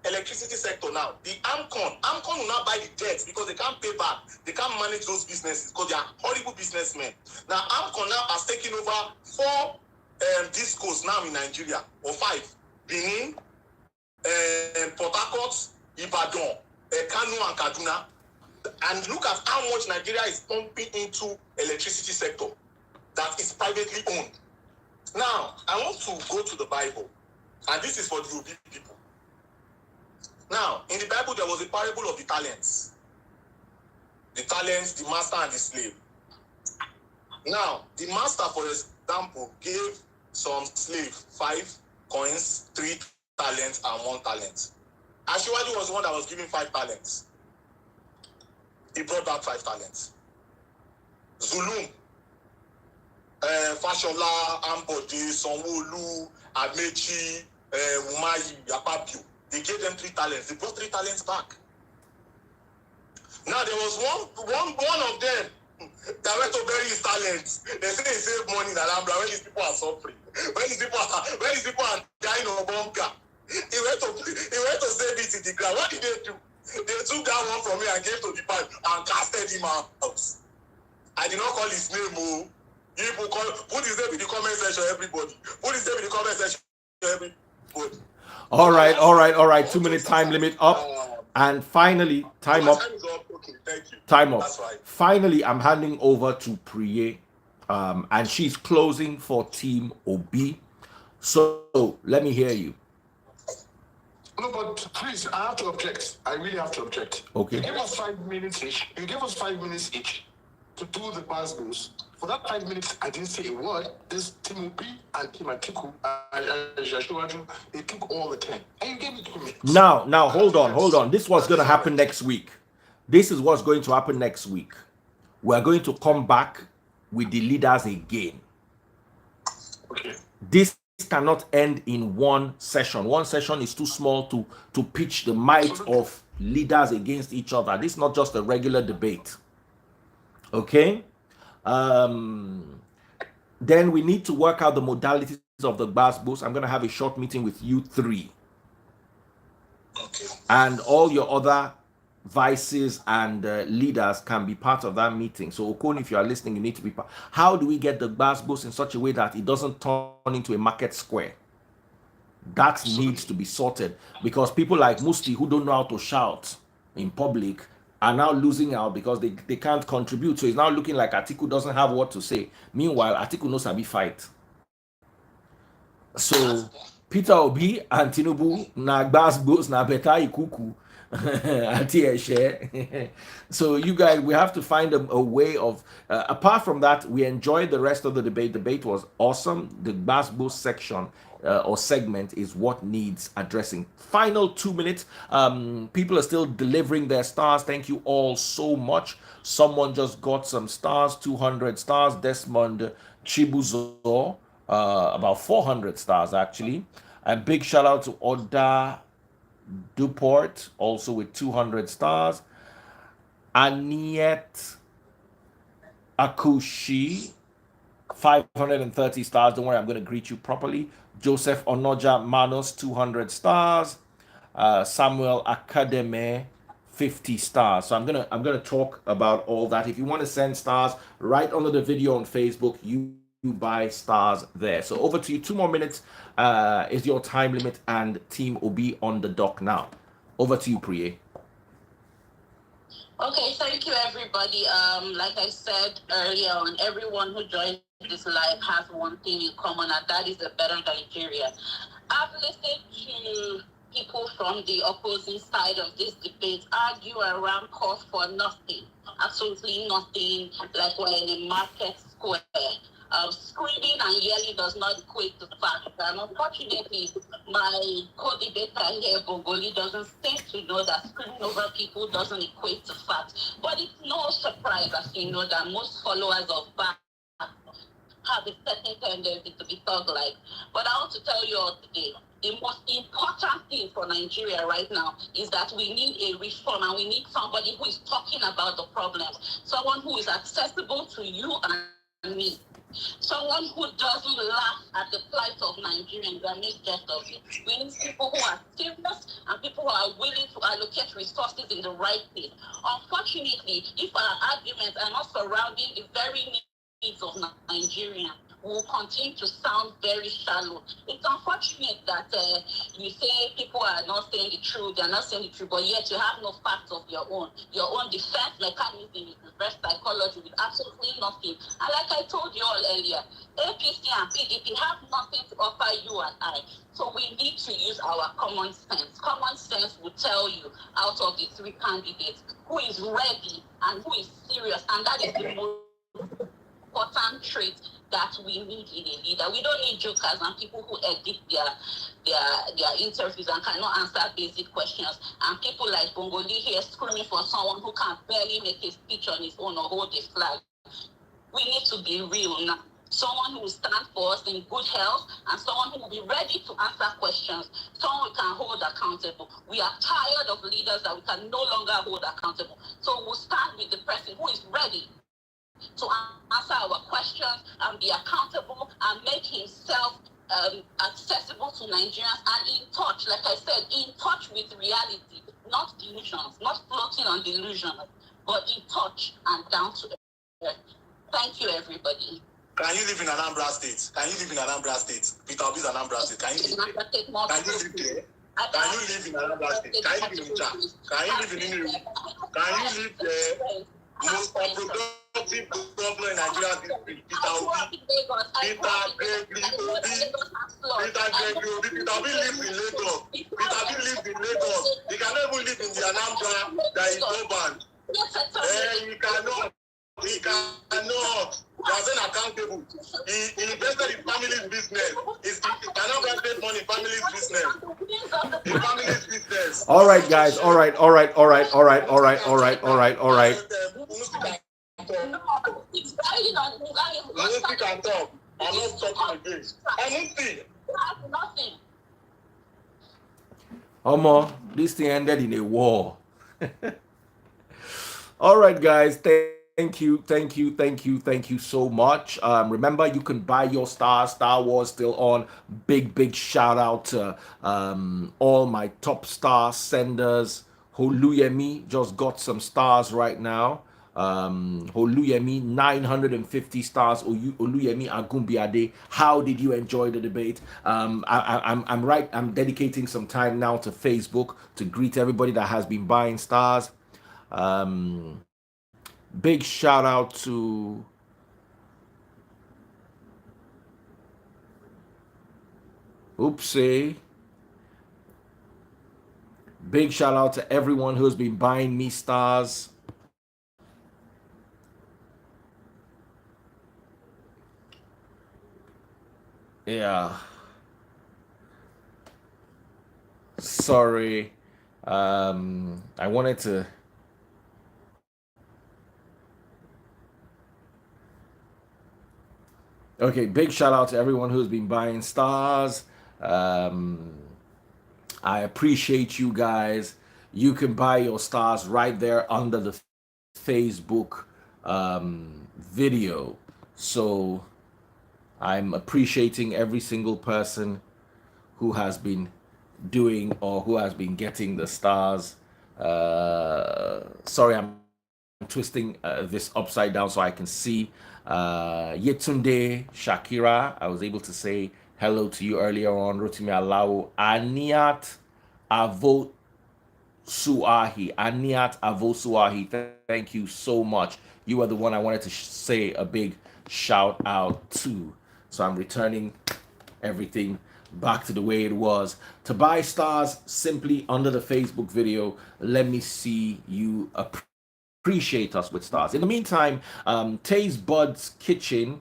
electricity sector now. The AMCON will not buy the debts because they can't pay back. They can't manage those businesses because they are horrible businessmen. Now AMCON now has taken over 4 discos now in Nigeria, or 5. Benin, Port Harcourt, Ibadan, Kano and Kaduna. And look at how much Nigeria is pumping into electricity sector that is privately owned. Now, I want to go to the Bible, and this is for the Yoruba people. Now, in the Bible, there was a parable of the talents. The talents, the master and the slave. Now, the master, for example, gave some slave 5 coins, 3 talents, and 1 talent. Ashiwaju was the one that was given 5 talents. He brought back 5 talents. Zulum, Fashola, Ambode, Sanwo-Olu, Amechi, Umayi, Yapapio. They gave them 3 talents. They brought 3 talents back. Now there was one of them that went to bury his talent. violence. They say they save money in Alhambra when these people are suffering. When these people are dying on bunker. He went to save it in the ground. What did they do? They took that one from me and gave to the pipe and casted him out. I did not call his name. Oh. You people put his name in the comment section, everybody. Put his name in the comment section, everybody. All right. 2-minute time limit up. And finally, time up. Time is up. Okay, thank you. Time up. That's right. Finally, I'm handing over to Priye. And she's closing for Team Obi. So let me hear you. No, but please, I have to object. I really have to object. Okay. You give us 5 minutes each. You give us 5 minutes each to do the Basbos. For that 5 minutes, I didn't say a word. This Team Obi and Team Atiku, they took all the time. And you gave me 2 minutes. Now, hold on. This was going to happen next week. This is what's going to happen next week. We're going to come back with the leaders again. Okay. This cannot end in one session. One session is too small to pitch the might of leaders against each other. This is not just a regular debate. Okay? Then we need to work out the modalities of the Basbos. I'm going to have a short meeting with you three. Okay. And all your other vices and leaders can be part of that meeting. So Okon, if you are listening, you need to be part. How do we get the Basbos in such a way that it doesn't turn into a market square? That needs to be sorted, because people like Musti, who don't know how to shout in public, are now losing out because they can't contribute. So it's now looking like Atiku doesn't have what to say. Meanwhile, Atiku knows how to fight. So Peter Obi and Tinubu na Basbos na beta ikuku. So you guys, we have to find a way of apart from that, we enjoyed the rest of the debate was awesome. The Basbos section or segment is what needs addressing. Final 2 minutes. People are still delivering their stars. Thank you all so much. Someone just got some stars, 200 stars. Desmond Chibuzo, about 400 stars actually. And big shout out to Oda Duport, also with 200 stars. Aniet Akushi, 530 stars. Don't worry, I'm going to greet you properly. Joseph Onoja Manos, 200 stars. Samuel Akademe, 50 stars. So I'm gonna talk about all that. If you want to send stars, right under the video on Facebook, you buy stars there. So over to you. 2 more minutes is your time limit, and Team Obi on the dock now. Over to you, Priye. Okay, thank you, everybody. Like I said earlier on, everyone who joined this live has one thing in common, and that is a better Nigeria. I've listened to people from the opposing side of this debate argue around cause for nothing, absolutely nothing, like we're in a market square. Screaming and yelling does not equate to fact. And unfortunately, my co-debater here, Bongoli, doesn't seem to know that screaming over people doesn't equate to fact. But it's no surprise, as you know, that most followers of Bach have a certain tendency to be thug-like. But I want to tell you all today, the most important thing for Nigeria right now is that we need a reform, and we need somebody who is talking about the problems, someone who is accessible to you and me. Someone who doesn't laugh at the plight of Nigerians and make jest of it. We need people who are serious and people who are willing to allocate resources in the right place. Unfortunately, if our arguments are not surrounding the very needs of Nigerians, will continue to sound very shallow. It's unfortunate that you say people are not saying the truth, they're not saying the truth, but yet you have no facts of your own. Your own defense mechanism is reverse psychology with absolutely nothing. And like I told you all earlier, APC and PDP have nothing to offer you and I. So we need to use our common sense. Common sense will tell you, out of the 3 candidates, who is ready and who is serious, and that is the most important trait that we need in a leader. We don't need jokers and people who edit their interviews and cannot answer basic questions, and people like Bongoli here screaming for someone who can barely make a speech on his own or hold a flag. We need to be real now. Someone who will stand for us in good health, and someone who will be ready to answer questions, someone we can hold accountable. We are tired of leaders that we can no longer hold accountable. So we'll stand with the person who is ready to answer our questions and be accountable and make himself accessible to Nigerians and in touch, like I said, in touch with reality, not delusions, not floating on delusions, but in touch and down to earth. Thank you, everybody. Can you live in Anambra State? Can you live in Anambra State? Peter Obi's Anambra State. Can you live there? Can you live there? Can you live in Anambra State? Can you live in Ucha? Can you live in Inu? Can you live there? Most unproductive governor in Nigeria is Peter Obi. Peter Gregory Obi. Peter Gregory Obi. Peter Obi lives in Lagos. Peter Obi lives in Lagos. He cannot even live in the Anambra that is urban. He cannot. He cannot. He has been accountable. He invested in family's business. He cannot get money in family's business. In family's business. All right, guys. All right. Omo, this thing ended in a war. All right, guys. Thank you so much. Remember, you can buy your stars. Star Wars still on. Big shout out to all my top star senders. Holuyemi just got some stars right now. Holuyemi 950 stars. Oluyemi Agumbiade. How did you enjoy the debate? I'm dedicating some time now to Facebook to greet everybody that has been buying stars. Big shout out to Oopsie. Big shout out to everyone who's been buying me stars. Yeah. Sorry. I wanted to Okay, big shout out to everyone who's been buying stars. I appreciate you guys. You can buy your stars right there under the Facebook video. So I'm appreciating every single person who has been doing or who has been getting the stars. Sorry, I'm twisting this upside down so I can see. Yetunde Shakira, I was able to say hello to you earlier on. Rotimi Alao, Aniat Avosuahi, thank you so much. You are the one I wanted to say a big shout out to. So I'm returning everything back to the way it was. To buy stars, simply under the Facebook video, let me see you appreciate us with stars. In the meantime, Taste Bud's Kitchen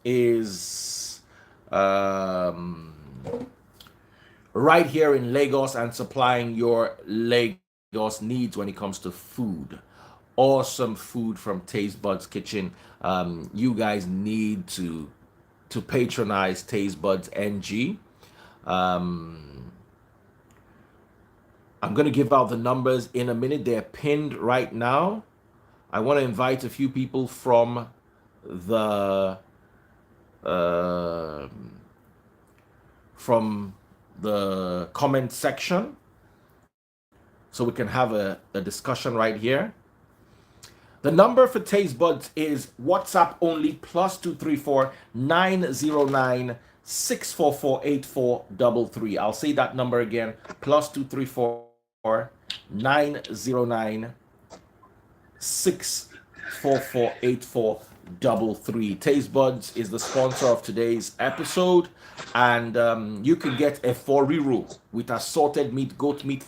is right here in Lagos and supplying your Lagos needs when it comes to food. Awesome food from Taste Bud's Kitchen. You guys need to patronize Taste Buds NG. I'm going to give out the numbers in a minute. They're pinned right now. I want to invite a few people from the comment section so we can have a discussion right here. The number for Taste Buds is WhatsApp only, +234 909 6448433. I'll say that number again, +234 909 6448433. Taste Buds is the sponsor of today's episode, and you can get a foriru with assorted meat, goat meat,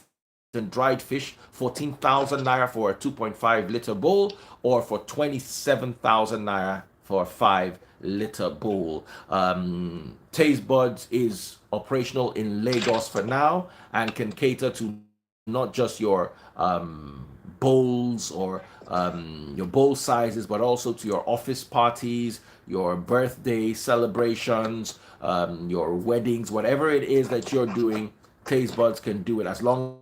and dried fish, 14,000 naira for a 2.5 liter bowl, or for 27,000 naira for a 5-liter bowl. Taste Buds is operational in Lagos for now and can cater to not just your bowls or your bowl sizes, but also to your office parties, your birthday celebrations, your weddings, whatever it is that you're doing. Taste Buds can do it as long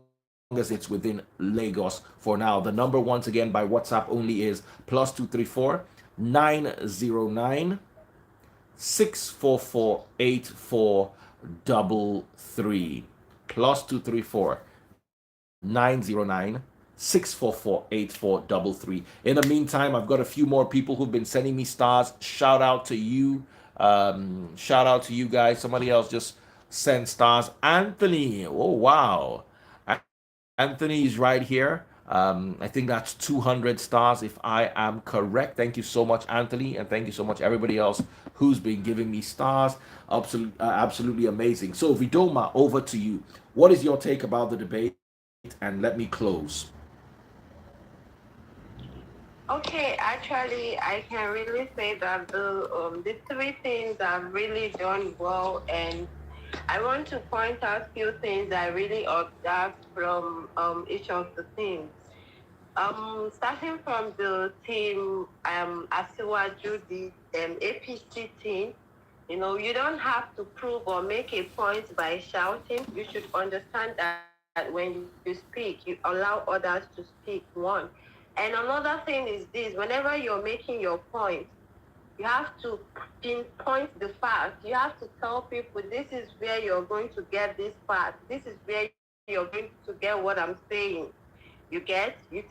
as it's within Lagos for now. The number once again by WhatsApp only is +234 909 644 8433 +234 909 644 8433. In the meantime, I've got a few more people who've been sending me stars. Shout out to you. Shout out to you guys. Somebody else just sent stars. Anthony. Oh, wow. Anthony is right here. I think that's 200 stars if I am correct. Thank you so much, Anthony, and thank you so much everybody else who's been giving me stars. Absolutely amazing. So Vidoma, over to you. What is your take about the debate? And let me close. Okay, actually, I can really say that the three things have really done well, and I want to point out few things I really observed from each of the teams. Starting from the team Asiwaju, the APC team, you don't have to prove or make a point by shouting. You should understand that when you speak, you allow others to speak, one. And another thing is this, whenever you're making your point, you have to pinpoint the fact. You have to tell people, this is where you're going to get this part. This is where you're going to get what I'm saying. You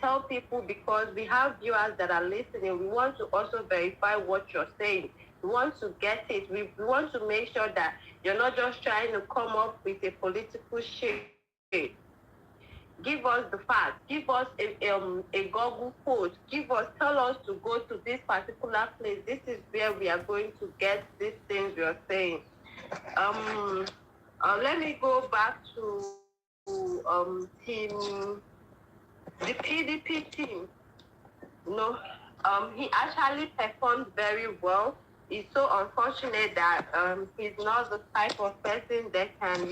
tell people, because we have viewers that are listening. We want to also verify what you're saying. We want to get it. We want to make sure that you're not just trying to come up with a political shade. Give us the facts. Give us a Google quote. Tell us to go to this particular place. This is where we are going to get these things you're saying. Let me go back to the PDP team. He actually performed very well. It's so unfortunate that he's not the type of person that can,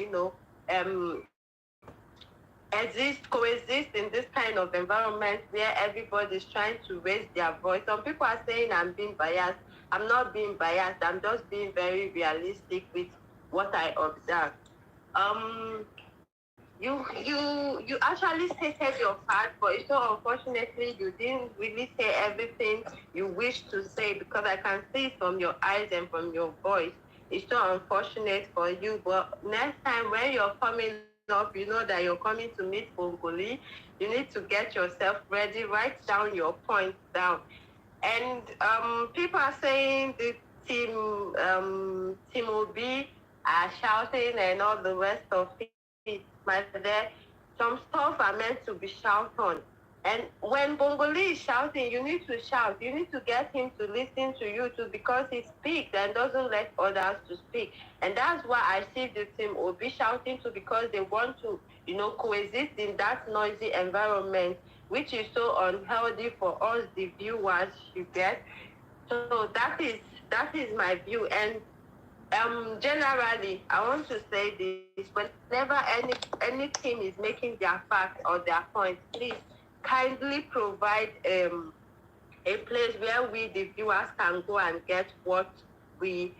coexist in this kind of environment where everybody's trying to raise their voice. Some people are saying I'm being biased. I'm not being biased. I'm just being very realistic with what I observed. You actually stated your part, but so unfortunately you didn't really say everything you wish to say, because I can see it from your eyes and from your voice. It's so unfortunate for you, but next time when you're coming up, you know that you're coming to meet Bongoli, you need to get yourself ready, write down your points down. And people are saying the team OB are shouting and all the rest of it. Some stuff are meant to be shouted on. And when Bongoli is shouting, you need to shout. You need to get him to listen to you too, because he speaks and doesn't let others to speak. And that's why I see the team OB shouting too, because they want to, coexist in that noisy environment, which is so unhealthy for us, the viewers, you get. So that is my view. And generally, I want to say this: whenever any team is making their facts or their points, please kindly provide a place where we, the viewers, can go and get what we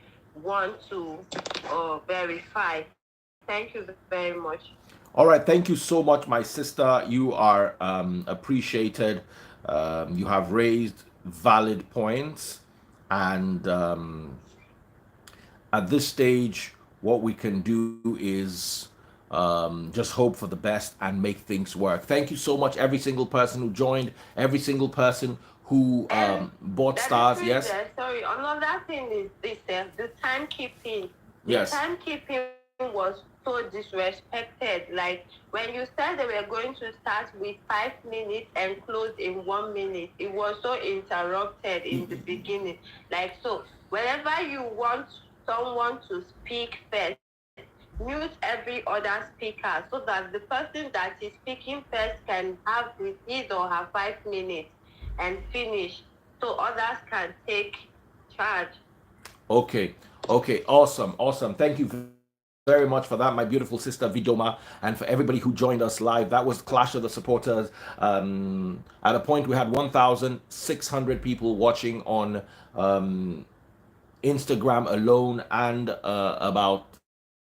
want to verify. Thank you very much. All right, thank you so much, my sister. You are appreciated. You have raised valid points, and at this stage, what we can do is just hope for the best and make things work. Thank you so much, every single person who joined, every single person who bought stars. Yes. Sorry, another thing is this: the timekeeping. Yes. The timekeeping was so disrespected. Like when you said they were going to start with 5 minutes and close in 1 minute, it was so interrupted in the beginning. Like, so whenever you want someone to speak first, mute every other speaker so that the person that is speaking first can have his or her 5 minutes and finish, so others can take charge. Okay, awesome. Thank you very much for that, my beautiful sister Vidoma, and for everybody who joined us live. That was Clash of the Supporters. At a point, we had 1,600 people watching on Instagram alone, and about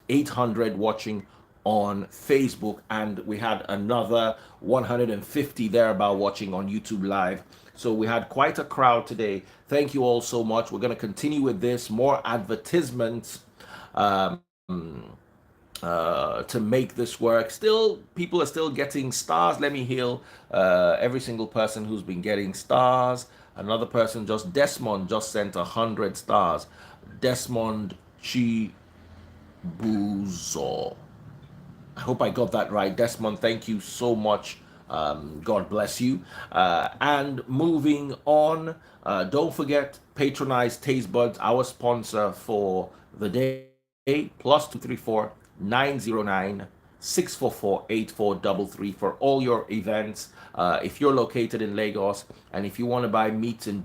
800 watching on Facebook, and we had another 150 thereabout watching on YouTube Live. So we had quite a crowd today. Thank you all so much. We're going to continue with this, more advertisements um, to make this work. Still, people are still getting stars. Let me hail every single person who's been getting stars. Another person, just Desmond, just sent 100 stars. Desmond Chibuzo. I hope I got that right. Desmond, thank you so much. God bless you. And moving on, don't forget, patronize Taste Buds, our sponsor for the day. +234 909 644 8433 for all your events. If you're located in Lagos and if you want to buy meals in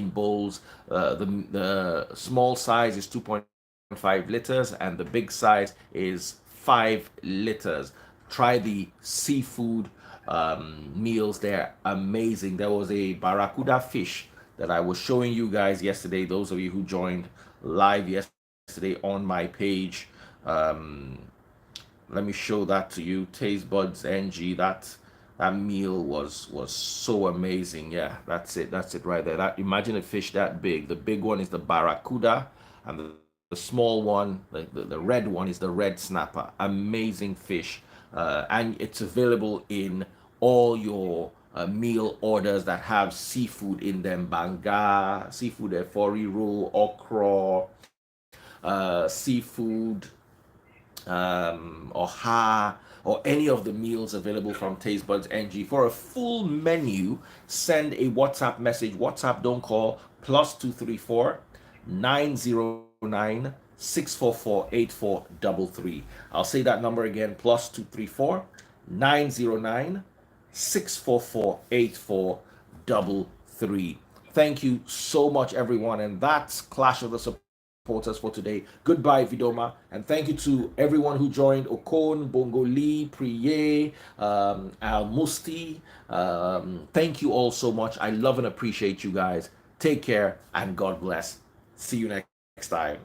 bowls, the small size is 2.5 liters and the big size is 5 liters. Try the seafood meals. They're amazing. There was a barracuda fish that I was showing you guys yesterday, those of you who joined live yesterday on my page. Let me show that to you. Taste Buds NG. That meal was so amazing. Yeah, that's it right there. That, imagine a fish that big. The big one is the barracuda, and the small one, the red one, is the red snapper. Amazing fish, and it's available in all your meal orders that have seafood in them. Banga, seafood efori roll, okra, seafood, oha, or any of the meals available from Taste Buds NG. For a full menu, send a WhatsApp message. WhatsApp, don't call, +234 909 644 8433. I'll say that number again, +234 909 644 8433. Thank you so much, everyone. And that's Clash of the Supporters for today. Goodbye, Vidoma. And thank you to everyone who joined: Okon, Bongoli, Priye, Al Musti. Thank you all so much. I love and appreciate you guys. Take care and God bless. See you next time.